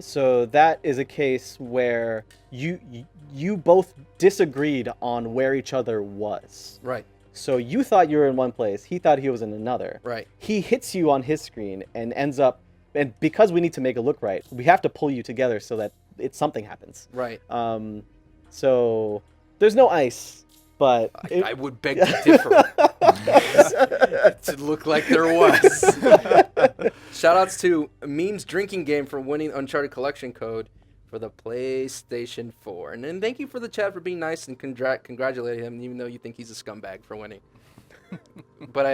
So that is a case where you both disagreed on where each other was. Right. So you thought you were in one place, he thought he was in another. Right. He hits you on his screen and ends up, and because we need to make it look right, we have to pull you together so that something happens. Right. So there's no ice, but I would beg to differ. It looked like there was. Shoutouts to Memes Drinking Game for winning Uncharted Collection Code for the PlayStation 4. And then thank you for the chat for being nice and congratulate him, even though you think he's a scumbag for winning. But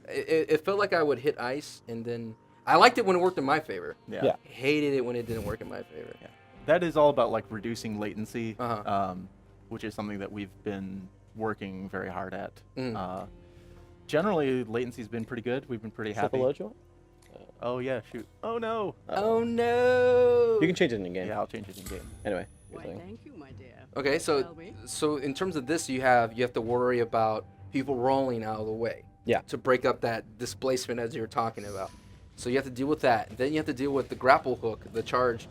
it felt like I would hit ice, and then I liked it when it worked in my favor. Yeah. Hated it when it didn't work in my favor. Yeah. That is all about like reducing latency, Uh-huh. which is something that we've been working very hard at. Mm. Generally, latency's been pretty good. We've been pretty Flip a happy. load, you want? Oh yeah, shoot. Oh no. Oh no! You can change it in game. Yeah, I'll change it in game. Anyway. Why, thank you, my dear. Okay, so Tell me. in terms of this, you have to worry about people rolling out of the way. Yeah. To break up that displacement as you were talking about. So you have to deal with that. Then you have to deal with the grapple hook, the charge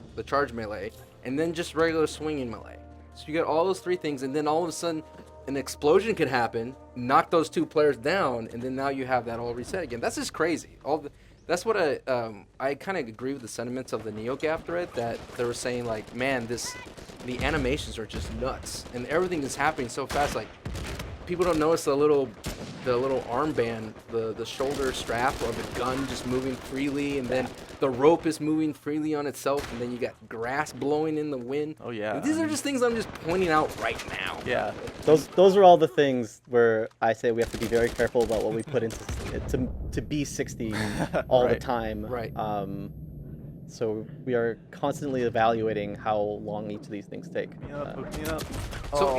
melee, and then just regular swinging melee. So you got all those three things, and then all of a sudden, an explosion could happen, knock those two players down, and then now you have that all reset again. That's just crazy. That's what I kind of agree with the sentiments of the NeoGAF thread, that they were saying like, man, the animations are just nuts, and everything is happening so fast. Like, people don't notice the little armband, the shoulder strap or the gun just moving freely, and then the rope is moving freely on itself, and then you got grass blowing in the wind. Oh yeah. And these are just things I'm just pointing out right now. Yeah. Those are all the things where I say we have to be very careful about what we put into to be 60 all the Right. time. Right. So we are constantly evaluating how long each of these things take. Hook me up, hook me up. So Oh,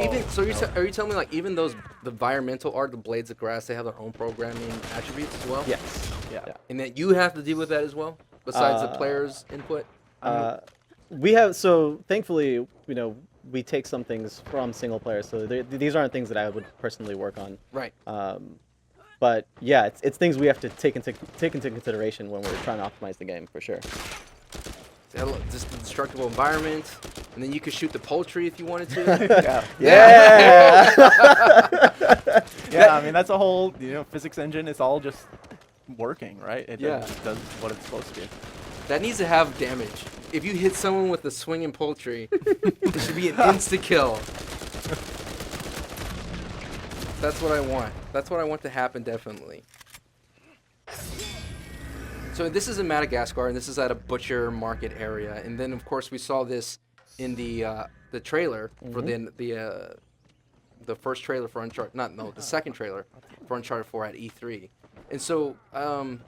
are you telling me like even the environmental art, the blades of grass, they have their own programming attributes as well? Yes. Yeah. And that you have to deal with that as well, besides the Uh, players' input. We have, so thankfully, we take some things from single player, so these aren't things that I would personally work on. Right. But yeah, it's things we have to take into consideration when we're trying to optimize the game for sure. Just the destructible environment, and then you could shoot the poultry if you wanted to. Yeah. Yeah. Yeah, I mean that's a whole physics engine. It's all just working, right? It Yeah. does what it's supposed to do. That needs to have damage. If you hit someone with a swinging poultry, it should be an insta kill. That's what I want. That's what I want to happen, definitely. So this is in Madagascar, and this is at a butcher market area. And then, of course, we saw this in the trailer for the first trailer for Uncharted. The second trailer for Uncharted 4 at E3. And so, and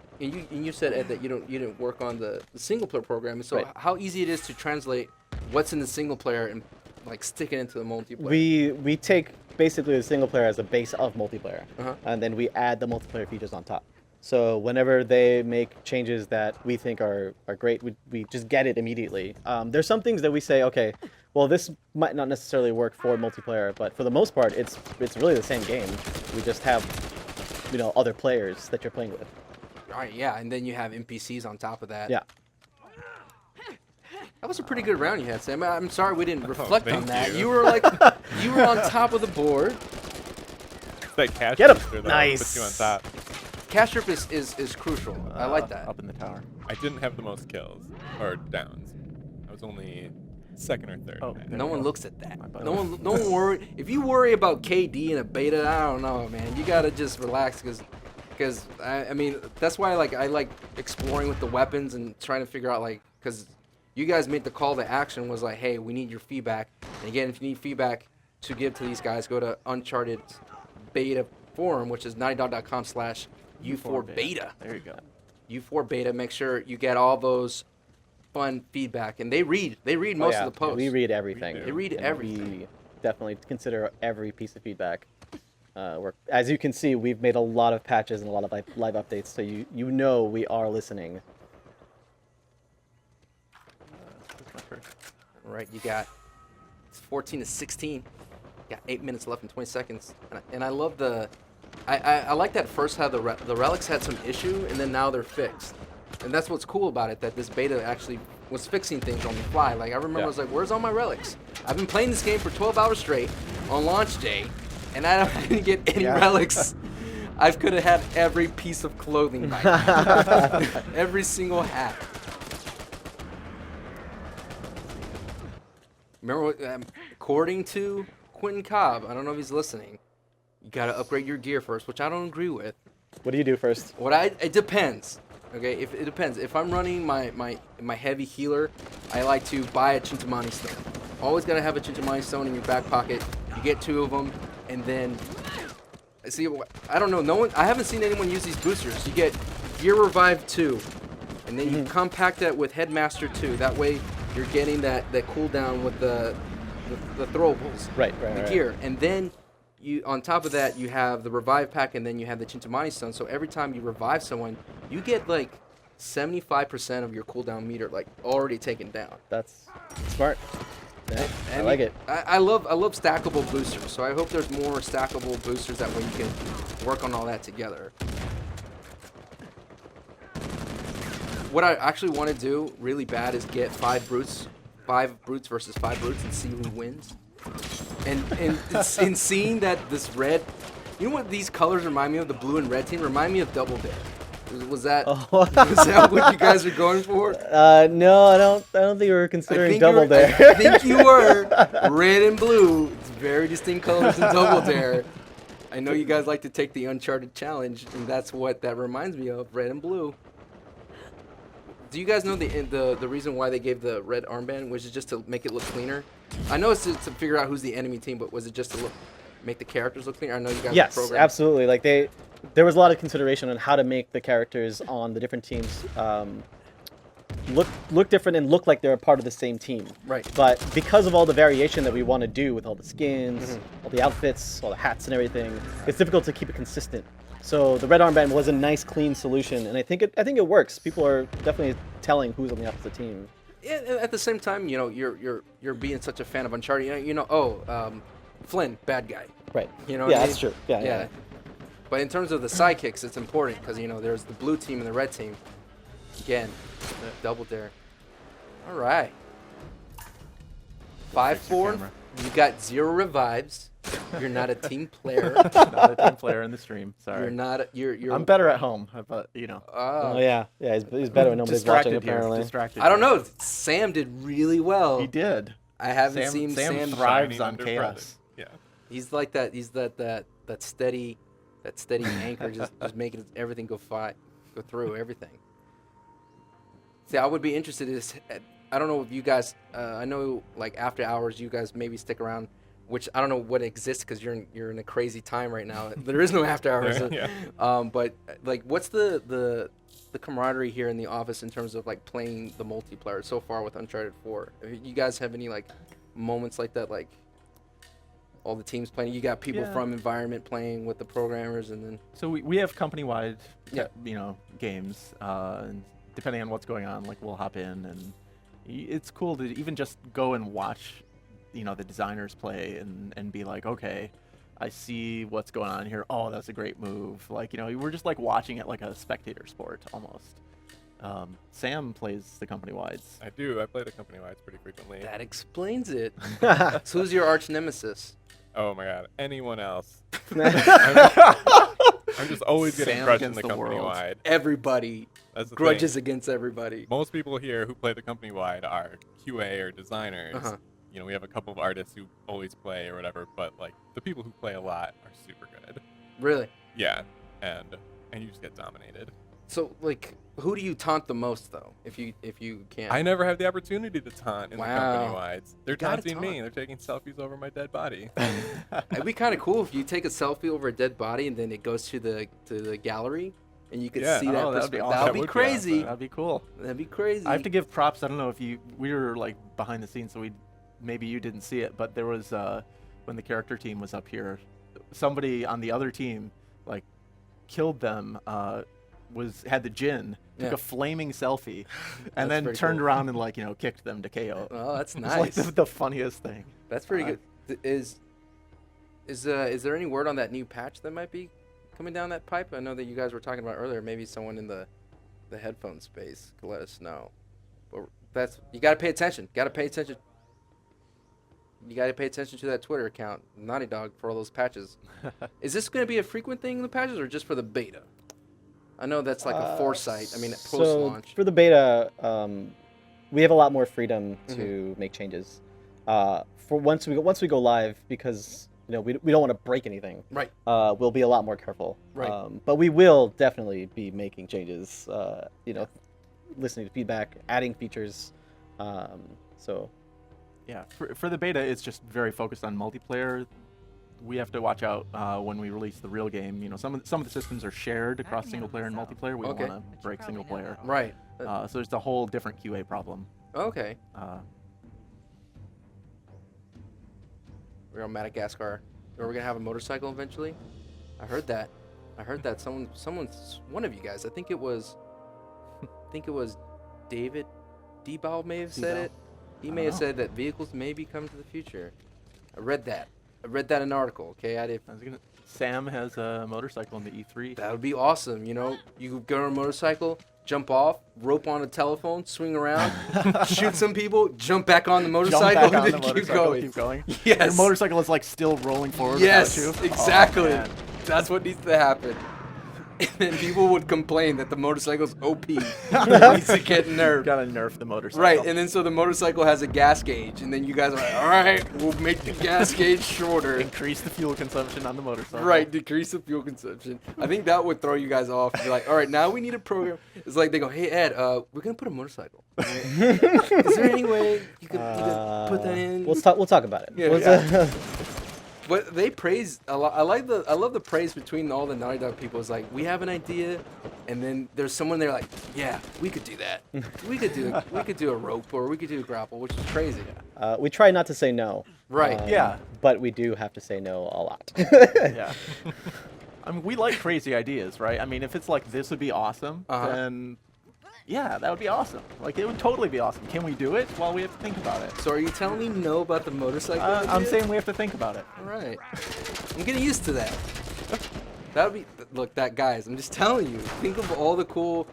you said, Ed, that you didn't work on the single player program. And so, Right. how easy it is to translate what's in the single player and like stick it into the multiplayer. We take basically the single player as a base of multiplayer, Uh-huh. and then we add the multiplayer features on top. So whenever they make changes that we think are great, we just get it immediately. There's some things that we say, okay, well, this might not necessarily work for multiplayer, but for the most part, it's really the same game. We just have, other players that you're playing with. All right, yeah, and then you have NPCs on top of that. Yeah. That was a pretty good round you had, Sam. I'm sorry we didn't reflect on thank that. you. You were you were on top of the board. It's that cash Get 'em. register, though, Nice. puts you on top. Cash strip is crucial. I like that. Up in the tower. I didn't have the most kills or downs. I was only second or third. Oh, I think. No one looks at that. My bad. No one worry. If you worry about KD in a beta, I don't know, man. You gotta just relax, because I mean that's why I like exploring with the weapons and trying to figure out because you guys made the call to action was like, hey, we need your feedback. And again, if you need feedback to give to these guys, go to Uncharted beta forum, which is naughtydog.com/U4beta. There you go. U4 beta. Make sure you get all those fun feedback, and they read most of the posts. We read everything. We do. They read And everything. We definitely consider every piece of feedback. As you can see, we've made a lot of patches and a lot of live updates, so you know we are listening. All right, you got it's 14 to 16. You got 8 minutes left and 20 seconds, and I love I like that first how the relics had some issue, and then now they're fixed, and that's what's cool about it, that this beta actually was fixing things on the fly. Like I remember, I was like, "Where's all my relics? I've been playing this game for 12 hours straight on launch day, and I didn't get any Yeah. relics. I could have had every piece of clothing by now. Every single hat. Remember what, according to Quentin Cobb, I don't know if he's listening, you gotta upgrade your gear first, which I don't agree with. What do you do first? It depends. Okay, if it depends. If I'm running my heavy healer, I like to buy a Chintamani stone. Always gotta have a Chintamani stone in your back pocket. You get 2 of them, and then see. I don't know. No one. I haven't seen anyone use these boosters. You get Gear Revive 2, and then you compact that with Headmaster 2. That way, you're getting that cooldown with the throwables. Right. The gear, and then you on top of that you have the revive pack, and then you have the Chintamani stone. So every time you revive someone, you get like 75% of your cooldown meter like already taken down. That's smart. Yeah, I And like it. I love stackable boosters. So I hope there's more stackable boosters, that way you can work on all that together. What I actually want to do really bad is get 5 brutes versus 5 brutes, and see who wins. And in seeing that this red, you know what these colors remind me of? The blue and red team remind me of Double Dare. Was that what you guys are going for? No, I don't think we were considering Double I Dare. think you were. Red and blue. It's very distinct colors in Double Dare. I know you guys like to take the Uncharted challenge, and that's what that reminds me of, red and blue. Do you guys know the reason why they gave the red armband? Was it just to make it look cleaner? I know it's to figure out who's the enemy team, but was it just to make the characters look cleaner? I know you guys Yes, programmed. absolutely. Like there was a lot of consideration on how to make the characters on the different teams look different and look like they're a part of the same team. Right. But because of all the variation that we want to do with all the skins, all the outfits, all the hats and everything, it's difficult to keep it consistent. So the red armband was a nice, clean solution, and I think it works. People are definitely telling who's on the opposite team. Yeah, and at the same time, you're being such a fan of Uncharted. Flynn, bad guy. Right. You know. Yeah, what I that's mean? true. Yeah. But in terms of the sidekicks, it's important because there's the blue team and the red team. Again, Double Dare. All right. 5-4. camera. You got 0 revives. You're not a team player. Not a team player in the stream. Sorry. You're not. You're. I'm better at home, but Oh yeah. He's better when nobody's watching. distracted here. Apparently. Distracted. I don't here. know. Sam did really well. He did. I haven't seen Sam. thrives Shining on under chaos. pressure. Yeah. He's like that. He's that steady anchor, just making everything go through everything. See, I would be interested in. I don't know if you guys. I know, like after hours, you guys maybe stick around, which I don't know what exists because you're in a crazy time right now. There is no after hours. Yeah. But like, what's the camaraderie here in the office in terms of like playing the multiplayer so far with Uncharted 4? You guys have any like moments like that, like all the teams playing? You got people Yeah. from environment playing with the programmers, and then So we have company-wide, Yeah. games. And depending on what's going on, like we'll hop in, and it's cool to even just go and watch, the designers play and be like, okay, I see what's going on here. Oh, that's a great move. Like, we're just like watching it like a spectator sport almost. Sam plays the company-wides. I do. I play the company wides pretty frequently. that explains it. So who's your arch nemesis? Oh my god. Anyone else? Yeah. I'm just always getting Sam crushed in against the the company world. wide. Everybody. That's the Grudges thing. against everybody. Most people here who play the company wide are QA or designers. Uh-huh. We have a couple of artists who always play or whatever, but like the people who play a lot are super good. Really? Yeah, and you just get dominated. So like, who do you taunt the most though? If you can. I never have the opportunity to taunt in the Wow. company wides. They're gotta taunting me. taunt. They're taking selfies over my dead body. It'd be kind of cool if you take a selfie over a dead body and then it goes to the gallery, and you could Yeah. see that. Oh, that'd be perspective. awesome. That That would be would be crazy. awesome. That'd be cool. That'd be crazy. I have to give props. I don't know if we were like behind the scenes, so maybe you didn't see it, but there was when the character team was up here, somebody on the other team like killed them. Had the Jinn, took Yeah. a flaming selfie, and That's then pretty turned cool. around and kicked them to KO. Oh, that's It's nice. like the funniest thing. That's pretty good. Is there any word on that new patch that might be coming down that pipe? I know that you guys were talking about earlier. Maybe someone in the headphone space could let us know. But you got to pay attention. Got to pay attention. you got to pay attention to that Twitter account, Naughty Dog, for all those patches. Is this going to be a frequent thing in the patches, or just for the beta? I know that's like a foresight. I mean, post-launch. So for the beta, we have a lot more freedom to make changes. For once we go live, because we don't want to break anything. Right. We'll be a lot more careful. Right. But we will definitely be making changes. Listening to feedback, adding features. So. Yeah, for the beta, it's just very focused on multiplayer. We have to watch out when we release the real game. Some of the systems are shared across single player and multiplayer. We don't want to break single player. Right. So there's a whole different QA problem. Okay. We're on Madagascar. Are we gonna have a motorcycle eventually? I heard that. One of you guys. I think it was David Debow may have said it. He may have said that vehicles may be coming to the future. I read that in an article. Okay, Sam has a motorcycle in the E3. That would be awesome. You go on a motorcycle, jump off, rope on a telephone, swing around, shoot some people, jump back on the motorcycle, Jump back on and the then motorcycle, keep going. Your Yes. motorcycle is like still rolling forward. Yes, without you. exactly. Oh, man. That's what needs to happen. And then people would complain that the motorcycle's OP. It needs to get nerfed. Gotta nerf the motorcycle. Right, and then so the motorcycle has a gas gauge, and then you guys are like, all right, we'll make the gas gauge shorter. Increase the fuel consumption on the motorcycle. Right, decrease the fuel consumption. I think that would throw you guys off. You're like, all right, now we need a program. It's like they go, hey, Ed, we're going to put a motorcycle. Is there any way you could put that in? We'll talk about it. Yeah. But they praise a lot. I love the praise between all the Naughty Dog people. It's like, we have an idea, and then there's someone there like, yeah, we could do that. We could do a rope, or we could do a grapple, which is crazy. We try not to say no. Right. Yeah. But we do have to say no a lot. Yeah. I mean, we like crazy ideas, right? I mean, if it's like, this would be awesome, then yeah, that would be awesome. Like, it would totally be awesome. Can we do it? Well, we have to think about it. So are you telling me no about the motorcycle? I'm idea? saying we have to think about it. All right. I'm getting used to that. That would be, look, guys, I'm just telling you. Think of all the cool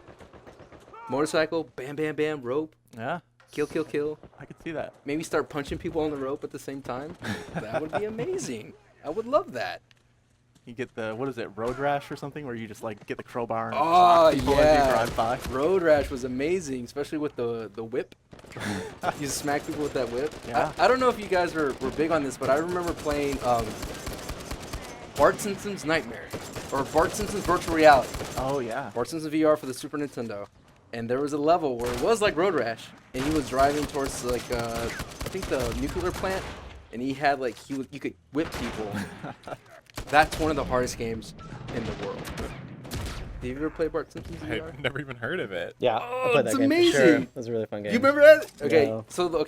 motorcycle, bam, bam, bam, rope, Yeah, kill, kill, kill. I could see that. Maybe start punching people on the rope at the same time. That would be amazing. I would love that. You get the, what is it, road rash or something, where you just like get the crowbar and Oh, knock people as yeah. you drive by. Road Rash was amazing, especially with the whip. You smack people with that whip. Yeah. I don't know if you guys were big on this, but I remember playing Bart Simpson's Nightmare, or Bart Simpson's Virtual Reality. Oh yeah. Bart Simpson's VR for the Super Nintendo. And there was a level where it was like Road Rash, and he was driving towards like I think the nuclear plant, and he had like you could whip people. That's one of the hardest games in the world. Have you ever played Bart Simpson's VR? I've never even heard of it. Yeah, Oh, I played it's that game for sure. amazing. It was a really fun game. You remember that? Okay, No. so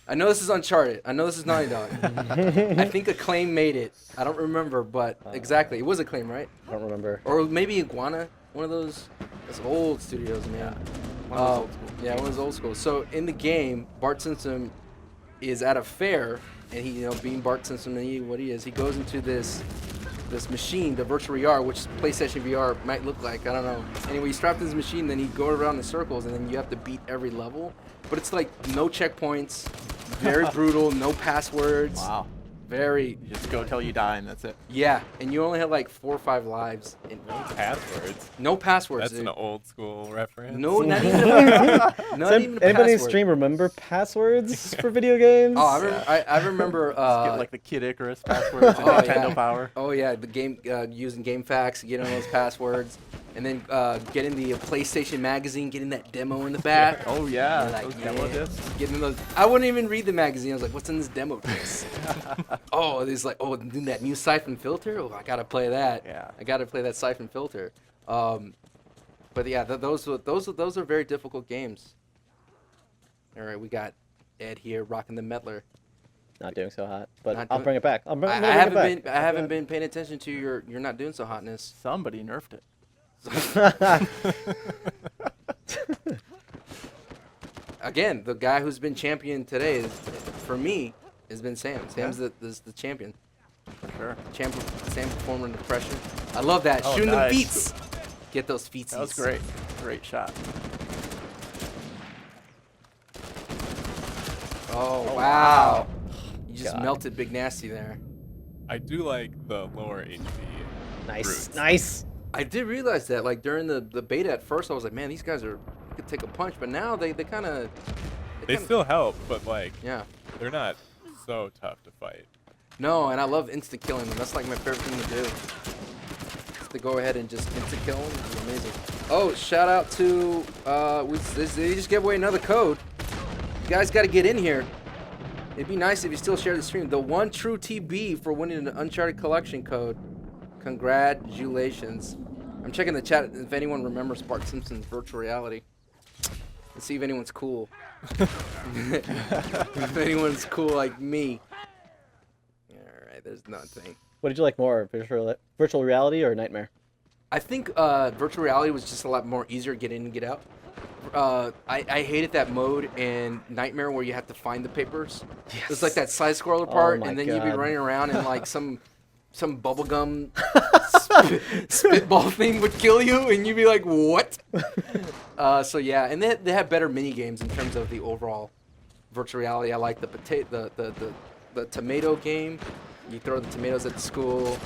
I know this is Uncharted. I know this is Naughty Dog. I think Acclaim made it. I don't remember, but exactly, it was Acclaim, right? I don't remember. Or maybe Iguana, one of those old studios, man. One of those old school Yeah, one of those old schools. So in the game, Bart Simpson is at a fair, and he, being Bart Simpson, he goes into this machine, the virtual VR, which PlayStation VR might look like. I don't know. Anyway, you strap this machine, then you go around in circles, and then you have to beat every level. But it's like no checkpoints, very brutal, no passwords. Wow. Very. You just go till you die and that's it. Yeah, and you only have like 4 or 5 lives. And Passwords. no passwords. That's dude. an old school reference. No, not even a, not even a Anybody in password. stream remember passwords for video games? Oh, I remember. Get like the Kid Icarus passwords and oh, Nintendo yeah. Power. Oh yeah, the game using GameFAQs, getting those passwords, and then getting the PlayStation magazine, getting that demo in the back. Oh yeah, You're like, those demo discs. Getting those. I wouldn't even read the magazine. I was like, "What's in this demo disc?" Oh, there's like, that new siphon filter. Oh, I gotta play that. Yeah. I gotta play that siphon filter. But yeah, those are very difficult games. All right, we got Ed here rocking the Metler. Not doing so hot, but Not I'll doing- bring it back. I'm I gonna bring haven't it been back. I haven't been paying attention to your not doing so hotness. Somebody nerfed it. Again, the guy who's been champion today for me has been Sam. Sam's the champion. Sure. Sam performer under pressure. I love that. Oh, Shooting nice. them feats. Get those feetsies. That was great. Great shot. Oh, wow. You just God. melted Big Nasty there. I do like the lower HP. Nice, Brutes. nice. I did realize that, like, during the beta at first, I was like, man, these guys could take a punch, but now they kind of... They still help, but like Yeah. they're not so tough to fight. No, and I love insta-killing them. That's, like, my favorite thing to do. Is to go ahead and just insta-kill them. It's amazing. Oh, shout out to... they just gave away another code. You guys got to get in here. It'd be nice if you still share the stream. The one true TB for winning an Uncharted collection code. Congratulations. I'm checking the chat if anyone remembers Bart Simpson's virtual reality. Let's see if anyone's cool. If anyone's cool like me. Alright, there's nothing. What did you like more, virtual reality or Nightmare? I think virtual reality was just a lot more easier to get in and get out. I hated that mode in Nightmare where you have to find the papers. Yes. It's like that side scroller part, my and then you'd be God. running around and like some bubblegum spitball thing would kill you, and you'd be like, what? So yeah, and they had better mini games in terms of the overall virtual reality. I like the tomato game. You throw the tomatoes at the school.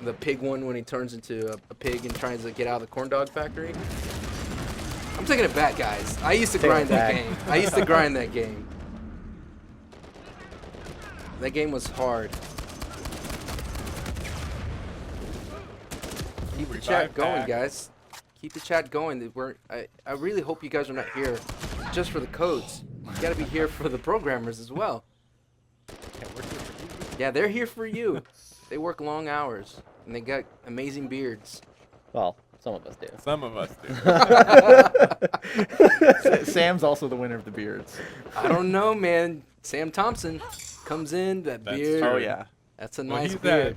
The pig one when he turns into a pig and tries to get out of the corn dog factory. I'm taking it back, guys. I used to grind that game. I used to grind that game. That game was hard. Keep the chat going, guys. Keep the chat going. I really hope you guys are not here just for the codes. You gotta be here for the programmers as well. Yeah, they're here for you. They work long hours, and they got amazing beards. Well, some of us do. Some of us do. Sam's also the winner of the beards. I don't know, man. Sam Thompson comes in, that That's beard. true. Oh yeah. That's a Well, nice he's beard.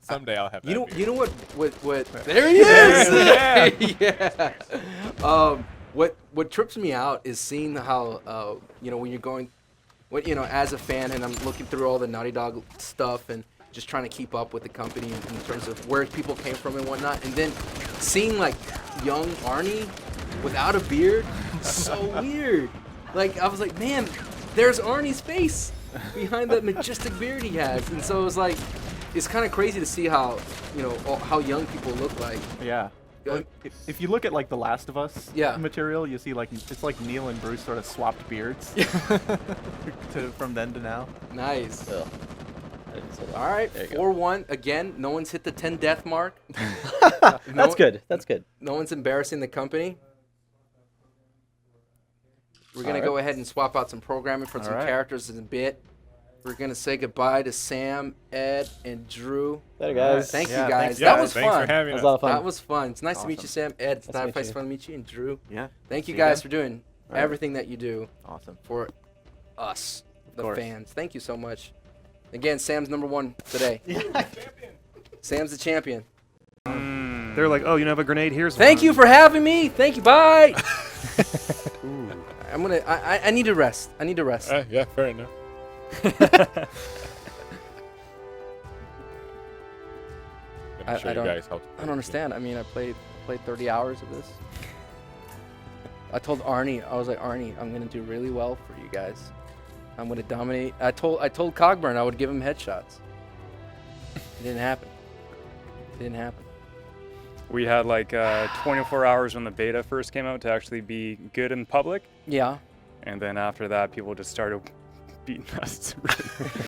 Someday I'll have that. You know, beard. you know what? There he is. Yeah. Yeah. What trips me out is seeing how when you're going, as a fan, and I'm looking through all the Naughty Dog stuff and just trying to keep up with the company in terms of where people came from and whatnot, and then seeing like young Arnie without a beard, so weird. Like I was like, man, there's Arnie's face behind that majestic beard he has, and so it was like, it's kind of crazy to see how how young people look like. Yeah. Like, if you look at like the Last of Us Yeah. material, you see like it's like Neil and Bruce sort of swapped beards from then to now. Nice. Ugh. I didn't say that. All right, There you go. 4-1 again. No one's hit the 10 death mark. That's good. That's good. No one's embarrassing the company. We're gonna All right. go ahead and swap out some programming for some right. characters in a bit. We're gonna say goodbye to Sam, Ed, and Drew. Later, guys. Thank Yeah, you guys. thanks, that guys. was Thanks fun. for having That was us. a lot of fun. That was fun. It's nice to meet you, Awesome. Sam. Ed, it's Nice not to a place meet you. fun to meet you. And Drew. Yeah. Thank you See guys ya. for doing right. everything that you do Awesome. for us, the course. fans. Thank you so much. Again, Sam's #1 today. Sam's the champion. They're like, oh, you don't have a grenade? Here's Thank one. you for having me. Thank you. Bye. I need to rest. I need to rest. Yeah, fair enough. I'm sure I you don't- guys helped. I don't understand. I mean, I played 30 hours of this. I told Arnie, I was like, Arnie, I'm gonna do really well for you guys. I'm gonna dominate. I told Cogburn I would give him headshots. It didn't happen. It didn't happen. We had like 24 hours when the beta first came out to actually be good in public. Yeah. And then after that, people just started beating us